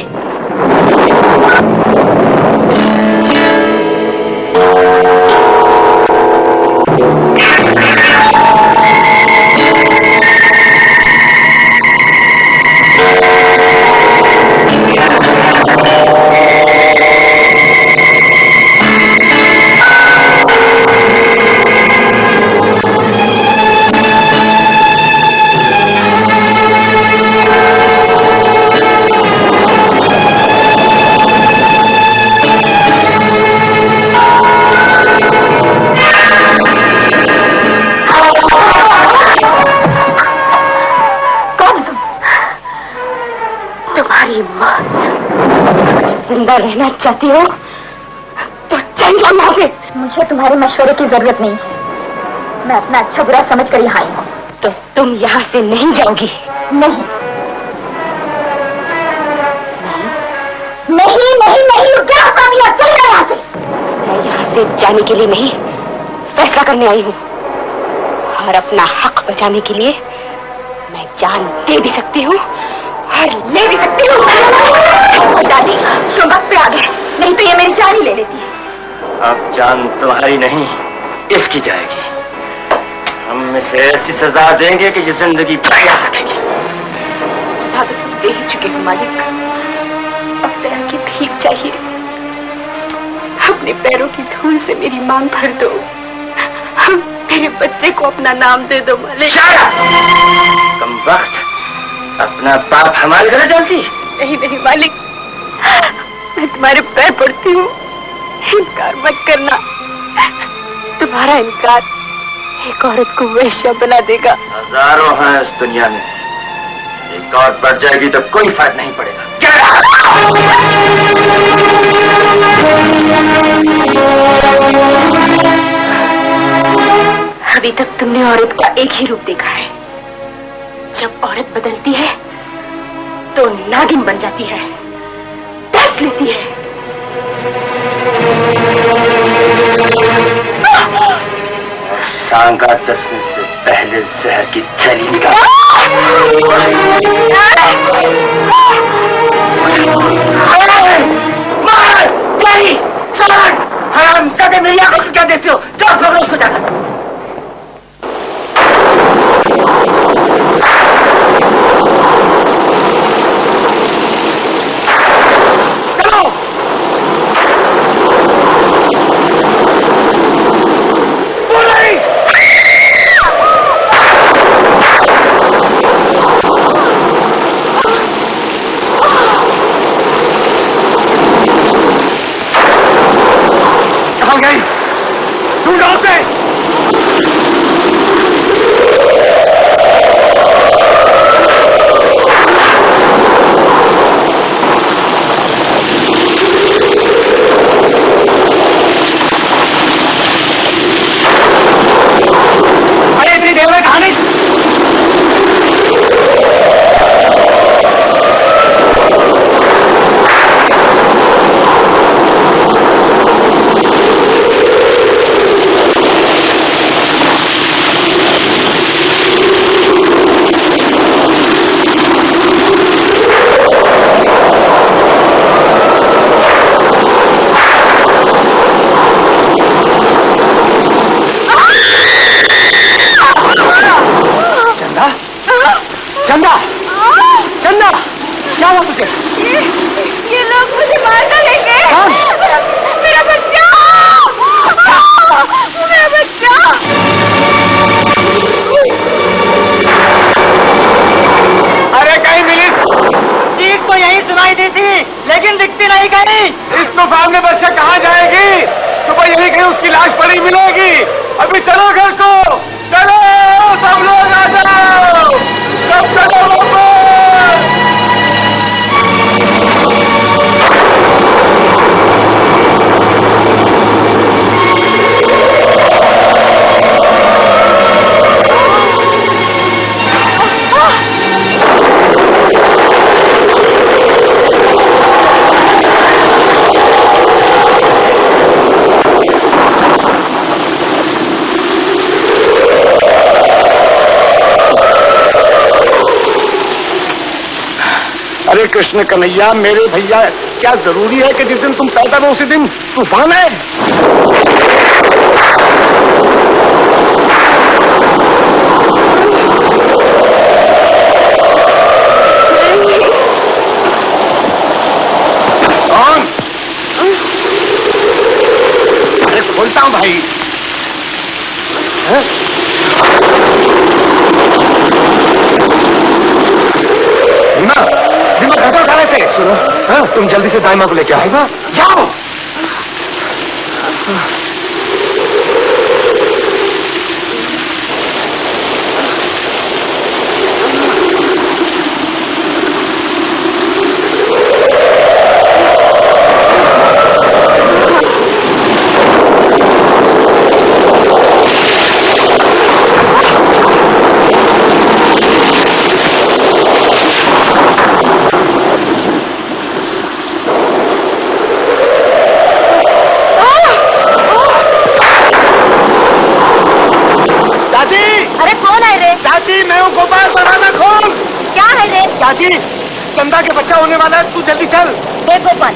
जिंदा रहना चाहती हो तो चल जाओ यहाँ से। मुझे तुम्हारे मशवरे की जरूरत नहीं है। मैं अपना अच्छा बुरा समझ कर यहाँ आई हूँ। तो तुम यहाँ से नहीं जाओगी? नहीं नहीं नहीं नहीं, क्या कामयाब, चल जाओ यहाँ से। मैं यहाँ से जाने के लिए नहीं, फैसला करने आई हूँ। और अपना हक बचाने के लिए मैं जान दे भी सकती हूँ और ले भी सकती हूँ। दादी, तुम वक्त पे आ गए, नहीं तो ये मेरी जान ही ले लेती है। अब जान तुम्हारी नहीं, इसकी जाएगी। हम इसे ऐसी सजा देंगे कि ये जिंदगी भर याद रखेगी। सजा दे ही चुके हो मालिक, अब दया की भीख चाहिए। अपने पैरों की धूल से मेरी मांग भर दो, मेरे बच्चे को अपना नाम दे दो मालिक। कम वक्त अपना बाप हमारे घर डालती। नहीं नहीं मालिक, मैं तुम्हारे पैर पड़ती हूँ, इनकार मत करना। तुम्हारा इनकार एक औरत को वेश्या बना देगा। हजारों हैं इस दुनिया में, एक और बढ़ जाएगी तो कोई फर्क नहीं पड़ेगा। अभी तक तुमने औरत का एक ही रूप देखा है। जब औरत बदलती है तो नागिन बन जाती है, डस लेती है। सांगा डसने से पहले जहर की थैली निकाल। हराम जादे, मेरी आंखों को क्या देखते हो? जाओ पकड़ो उसको जाकर। लेकिन दिखती नहीं कहीं। इस तूफान में बच्चा कहाँ जाएगी? सुबह यही गई उसकी लाश पड़ी मिलेगी। अभी चलो घर को, चलो सब लोग आ जाओ, सब चलो वापस। अरे कृष्ण कन्हैया, मेरे भैया, क्या जरूरी है कि जिस दिन तुम पैदा हो उसी दिन तूफान है? कौन? अरे खोलता हूं भाई। भीमा कैसे उठा रहे थे? सुनो, हाँ, तुम जल्दी से दाई माँ को लेके आओ। जाओ। चाची, मैं हूँ गोपाल, दरवाजा खोल। क्या है रे? चाची, चंदा के बच्चा होने वाला है, तू जल्दी चल। देख गोपाल,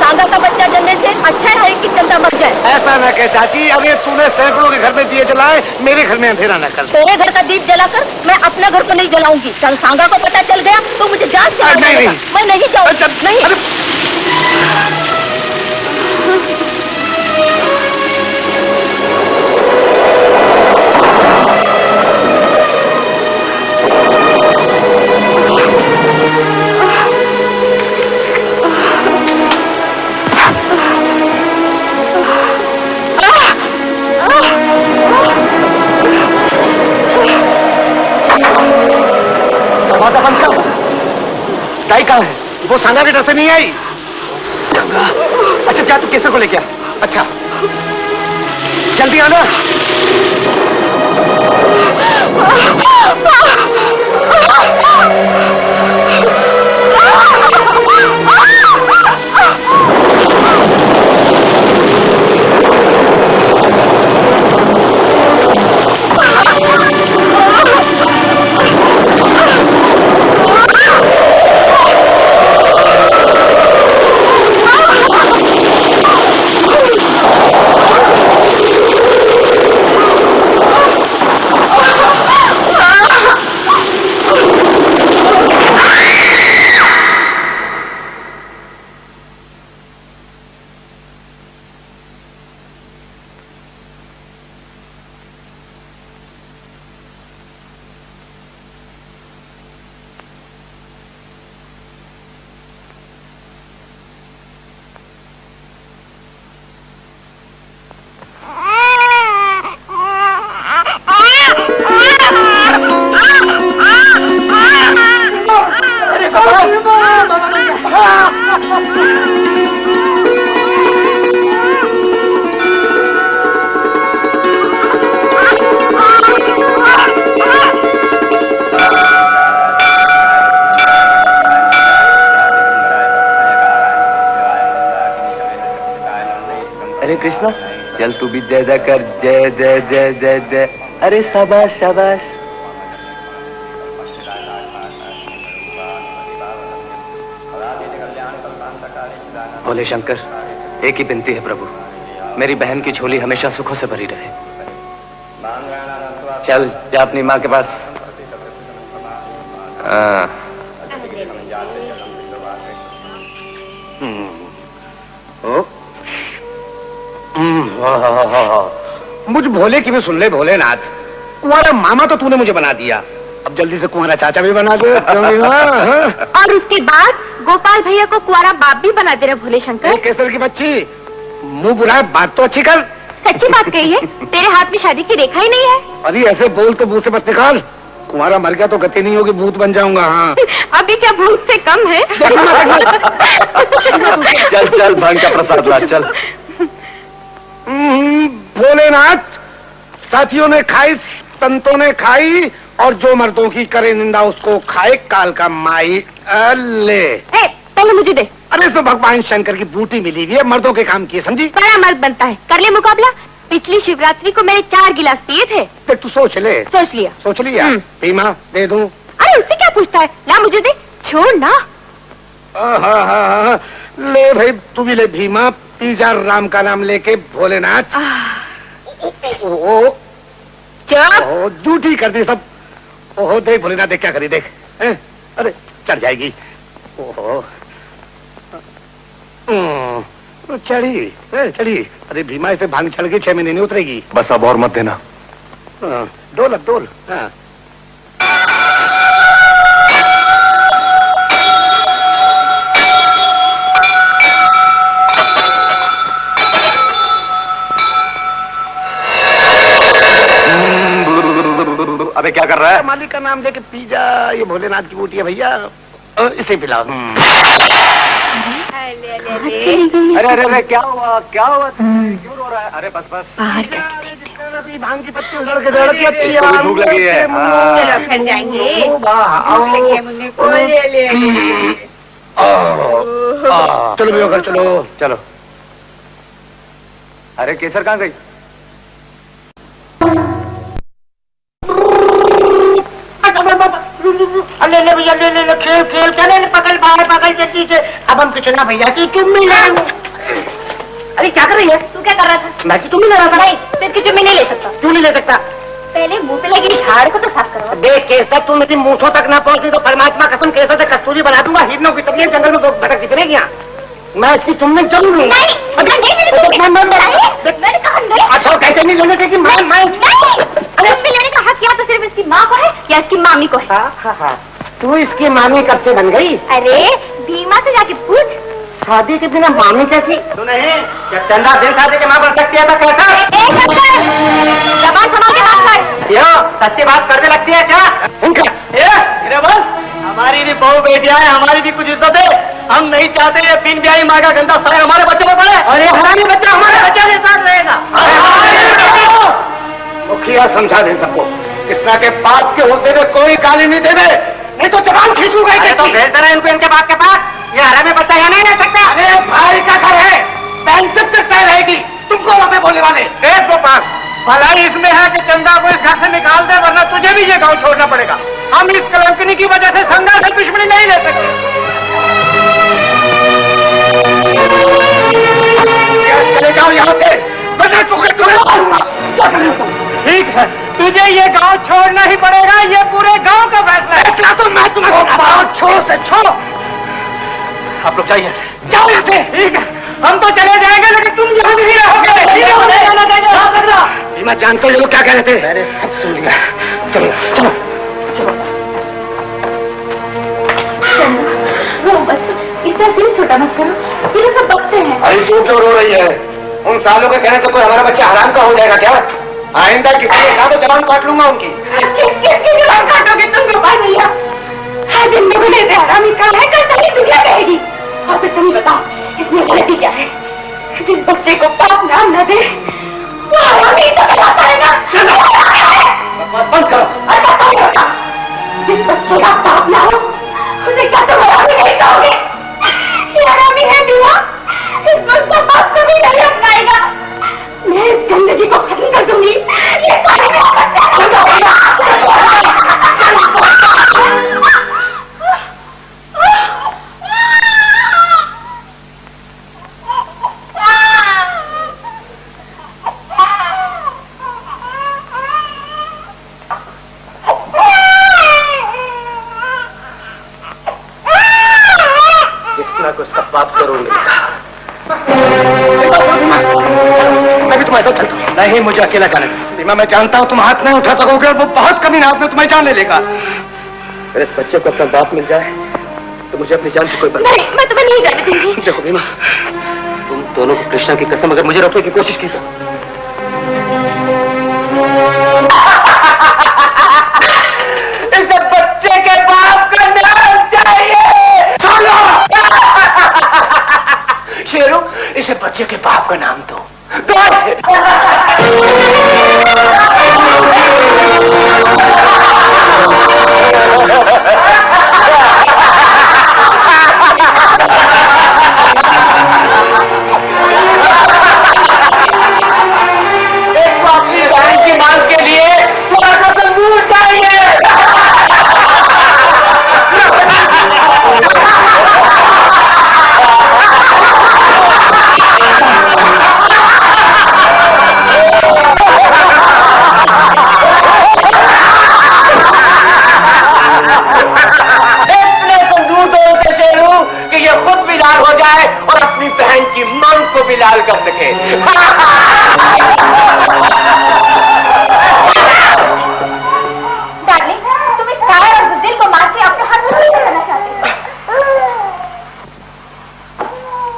सांगा का बच्चा जलने से अच्छा है कि चंदा मर जाए। ऐसा न कह चाची, अरे तूने सैकड़ों के घर में दिए जलाए, मेरे घर में अंधेरा न कर। तेरे घर का दीप जलाकर मैं अपना घर को नहीं जलाऊंगी। कल सांगा को पता चल गया तो मुझे जान से नहीं, मैं नहीं जाऊंगी। नहीं। दरवाजा बंद कर। दाई कहाँ है? वो सांगा के डर से नहीं आई। सांगा? अच्छा जा, तू केसर को लेके आ। अच्छा जल्दी आना। कृष्णा, चल तू भी जय जय कर। जय जय जय जय जय। अरे शाबाश शाबाश। भोले शंकर, एक ही विनती है प्रभु, मेरी बहन की झोली हमेशा सुखों से भरी रहे। चल जा अपनी माँ के पास। मुझ भोले की भी सुन ले भोलेनाथ, कुंवारा मामा तो तूने मुझे बना दिया, अब जल्दी से कुंवारा चाचा भी बना दे। और उसके बाद गोपाल भैया को कुंवारा बाप भी बना दे रहे भोले शंकर। केसर की बच्ची, मुंह बुरा है, बात तो अच्छी कर। सच्ची बात कही है, तेरे हाथ में शादी की रेखा ही नहीं है। अरे ऐसे बोल तो मुंह से मत निकाल। कुंवारा मर गया तो गति नहीं होगी, भूत बन जाऊंगा। हाँ अभी क्या भूत से कम है? चल चल भांग का प्रसाद ला, चल। भोलेनाथ, साथियों ने खाई, संतों ने खाई, और जो मर्दों की करे निंदा उसको खाए काल का माई। ले पहले मुझे दे। अरे इसमें भगवान शंकर की बूटी मिली हुई है, मर्दों के काम किए, समझी? बड़ा मर्द बनता है, कर ले मुकाबला। पिछली शिवरात्रि को मैंने 4 गिलास पिए थे। फिर तू सोच ले। सोच लिया। सोच लिया? भीमा दे दूं? अरे उससे क्या पूछता है, ला मुझे दे, छोड़ ना। ले भाई तू भी ले भीमा, पी जा राम का नाम लेके भोलेनाथ। झूठी कर दी सब। ओहो देख भोलेनाथ, देख क्या करी, देख। अरे चढ़ जाएगी। ओहो चढ़ी चढ़ी। अरे भीमा इसे भांग चढ़ के 6 महीने नहीं उतरेगी। बस अब और मत देना। डोल अब डोल। हाँ अबे क्या कर रहा है? मालिक का नाम लेके पी जा, ये भोलेनाथ की बूटी है भैया, इसे पिलाओ। अरे अरे अरे क्या हुआ, क्या हुआ, क्यों रो रहा है? अरे बस बस, बाहर भांग की पत्ती उधड़ के दौड़ के अच्छी है। भूख लगी है। चलो खा जाएंगे, भूख लगी है मम्मी को, ले चलो भैया घर चलो। चलो। अरे केसर कहाँ गई? ले ले भैया, ले ले खेल खेल, चले पकड़ बाहर, पकड़ जल्दी से। अब हम कुछ ना भैया की चुम्मी ले। अरे क्या कर रही है? तू क्या कर रहा था? मैं चुम्मी ले रहा था। नहीं, तो इसकी चुम्मी नहीं ले सकता। क्यों नहीं ले सकता? पहले मुंह पे लगी झाड़ को तो साफ करो। देख केसर, तू मेरी मूंछों तक ना पहुंची तो परमात्मा कसम केसर से कस्तूरी बना दूंगा। हिरनों की तबीयत जंगल में भटक दिखेगी यहाँ। मैं इसकी चुम्मी जरूर लूंगा। अच्छा कैसे नहीं लेने देगी? चुम्मी लेने का हक या तो सिर्फ इसकी माँ को है या इसकी मामी को है। हाँ। तू इसकी मामी कब से बन गई? अरे भीमा से जाके पूछ। शादी के बिना मामी कैसी? तू नहीं जब चंदा दिन शादी के माँ बन सकती है तो कैसा? जबान संभाल के बात कर। क्यों सच्ची बात करने लगती है क्या? हमारी भी बहू बेटियां है, हमारी भी कुछ इज्जत है। हम नहीं चाहते ये बिन ब्याही माँ का गंदा साया हमारे बच्चों में पड़े, और ये हरामी बच्चा हमारे बच्चे के साथ रहेगा। मुखिया समझा दे सबको, कृष्णा के बाप के होते हुए कोई गाली नहीं देने, नहीं तो जबान खींचूंगा। तो भेज देना इनको इनके बाप के पास। ये हरामी बच्चा यहाँ नहीं रह सकता। अरे भाई का घर है, बैंक जब तक तय रहेगी, तुमको वहां पे बोलने वाले। गोपाल, भलाई इसमें है कि चंदा को इस घर से निकाल दे, वरना तुझे भी ये गांव छोड़ना पड़ेगा। हम इस कलंकनी की वजह से संगा से दुश्मनी नहीं ले सकते। चले जाओ यहाँ से, बना टुकड़े ठीक है, तुझे ये गांव छोड़ना ही पड़ेगा, ये पूरे गांव का फैसला है। फैसला तो मैं तुम्हें छोड़ से छोड़ो। आप लोग जाइए, जाओ यहाँ से। ठीक है, हम तो चले जाएंगे लेकिन तुम यहाँ नहीं रहोगे। मैं जानता हूँ ये लोग क्या कह रहे थे। मैंने सब सुन लिया। चलो चलो वो बस इतना दिल छोटा मत करो, ये लोग सब बकते हैं। अरे तू क्यों रो रही है? उन सालों के कहने से कोई हमारा बच्चा हराम का हो जाएगा क्या? आइंदा किसी ने कहा तो जबान काट लूंगा उनकी। किसकी जबान काटोगे तुम गोपाल भैया? आज इन लोगों ने हरामी कहा है, कल सारी दुनिया कहेगी। और फिर तुम बताओ इसमें गलती क्या है? जिस बच्चे को बाप नाम न दे वो हरामी तो कहलाता है ना। बंद करो। जिस बच्चे का बाप ना हो उसे क्या तुम हरामी नहीं कहोगे? ये हरामी है दुआ, इसको उसका बाप कभी नहीं अपनाएगा। मैं इस गंदगी को खत्म कर दूंगी। ये सारी मेरा बच्चा खत्म होगा। कृष्णा को उसका बाप जरूर मिलेगा। मैं भी तुम्हारे साथ चलता हूँ। नहीं, मुझे अकेला जाने दो। बीमा, मैं जानता हूँ तुम हाथ नहीं उठा सकोगे, वो बहुत कमी हाथ में तुम्हें जान ले लेगा। अगर इस बच्चे को अपना बाप मिल जाए तो मुझे अपनी जान से कोई नहीं, मैं तुम्हें नहीं जाने दूंगी। देखो बीमा, तुम दोनों को कृष्णा की कसम अगर मुझे रोकने की कोशिश की तो इसे बच्चे के बाप का नाम चाहिए। शेरू, इसे बच्चे के बाप का नाम दो। एक तो अपनी बहन की मांग के लिए थोड़ा सा सबूत चाहिए। कि ये खुद भी लाल हो जाए और अपनी बहन की मांग को भी लाल कर सके। डार्लिंग, तुम इस कायर और बुज़दिल को मार के अपने हाथ में करना चाहते हो।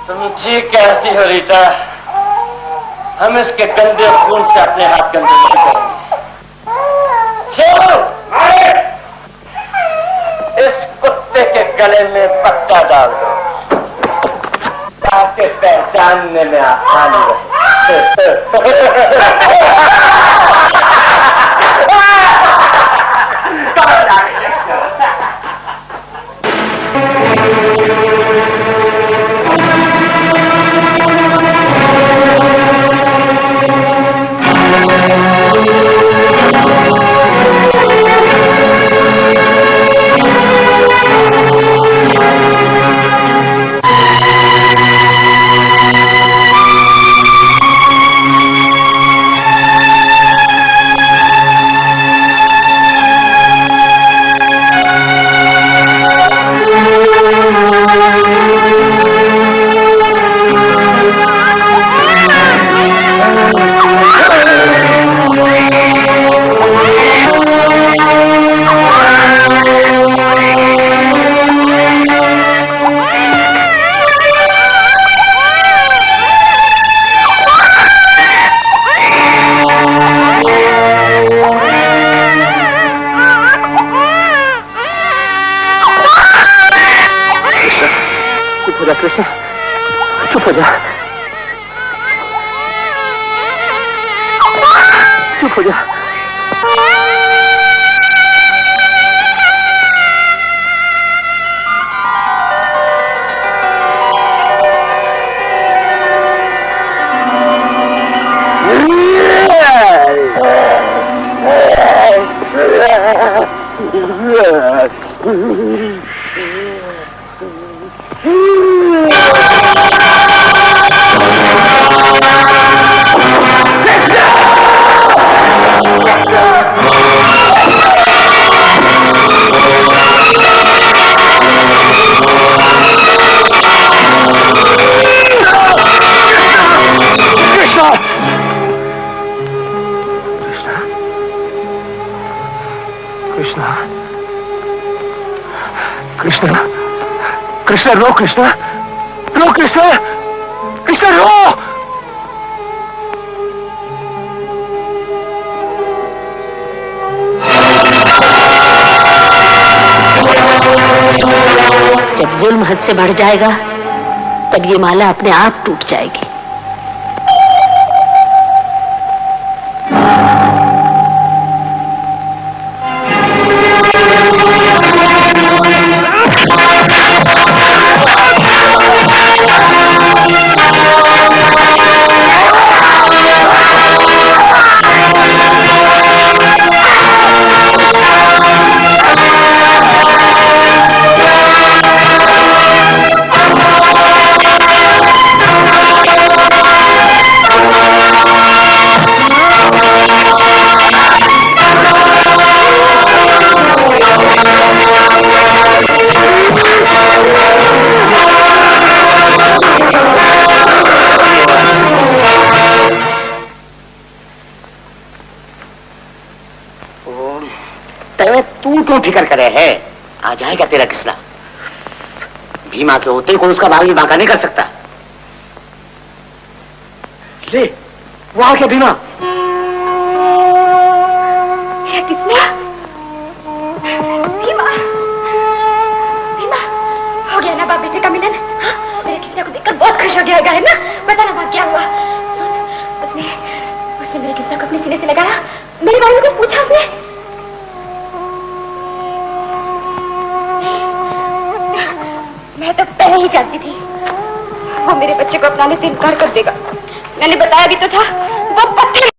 तुम ठीक कहती हो रीटा, हम इसके गंदे खून से अपने हाथ गंदे नहीं करेंगे। इस कुत्ते के गले में पट्टा डाल दो ताकि पहचानने में आसानी रहे। कृष्ण, चुप हो जा, चुप हो जा। कृष्ण रो, कृष्ण रो, कृष्ण कृष्ण रो। जब जुल्म हद से बढ़ जाएगा तब ये माला अपने आप टूट जाएगी। क्यों फिक्र करे है? आ जाएगा तेरा कृष्णा। भीमा के होते कोई उसका भाग भी बांका नहीं कर सकता। ले वो आ गया भीमा। किसना? भीमा, भीमा, हो गया ना बाप बेटे का मिलन? हाँ, मेरे किस्सा को देखकर बहुत खुश हो गया है ना? बता ना बाप क्या हुआ? सुन, उसने मेरे किस्सा को अपने सीने से लगाया, मेरे बारे में कुछ पूछा उसने? मैं तो पहले ही जानती थी वो मेरे बच्चे को अपनाने से इनकार कर देगा। मैंने बताया भी तो था, वो पत्थर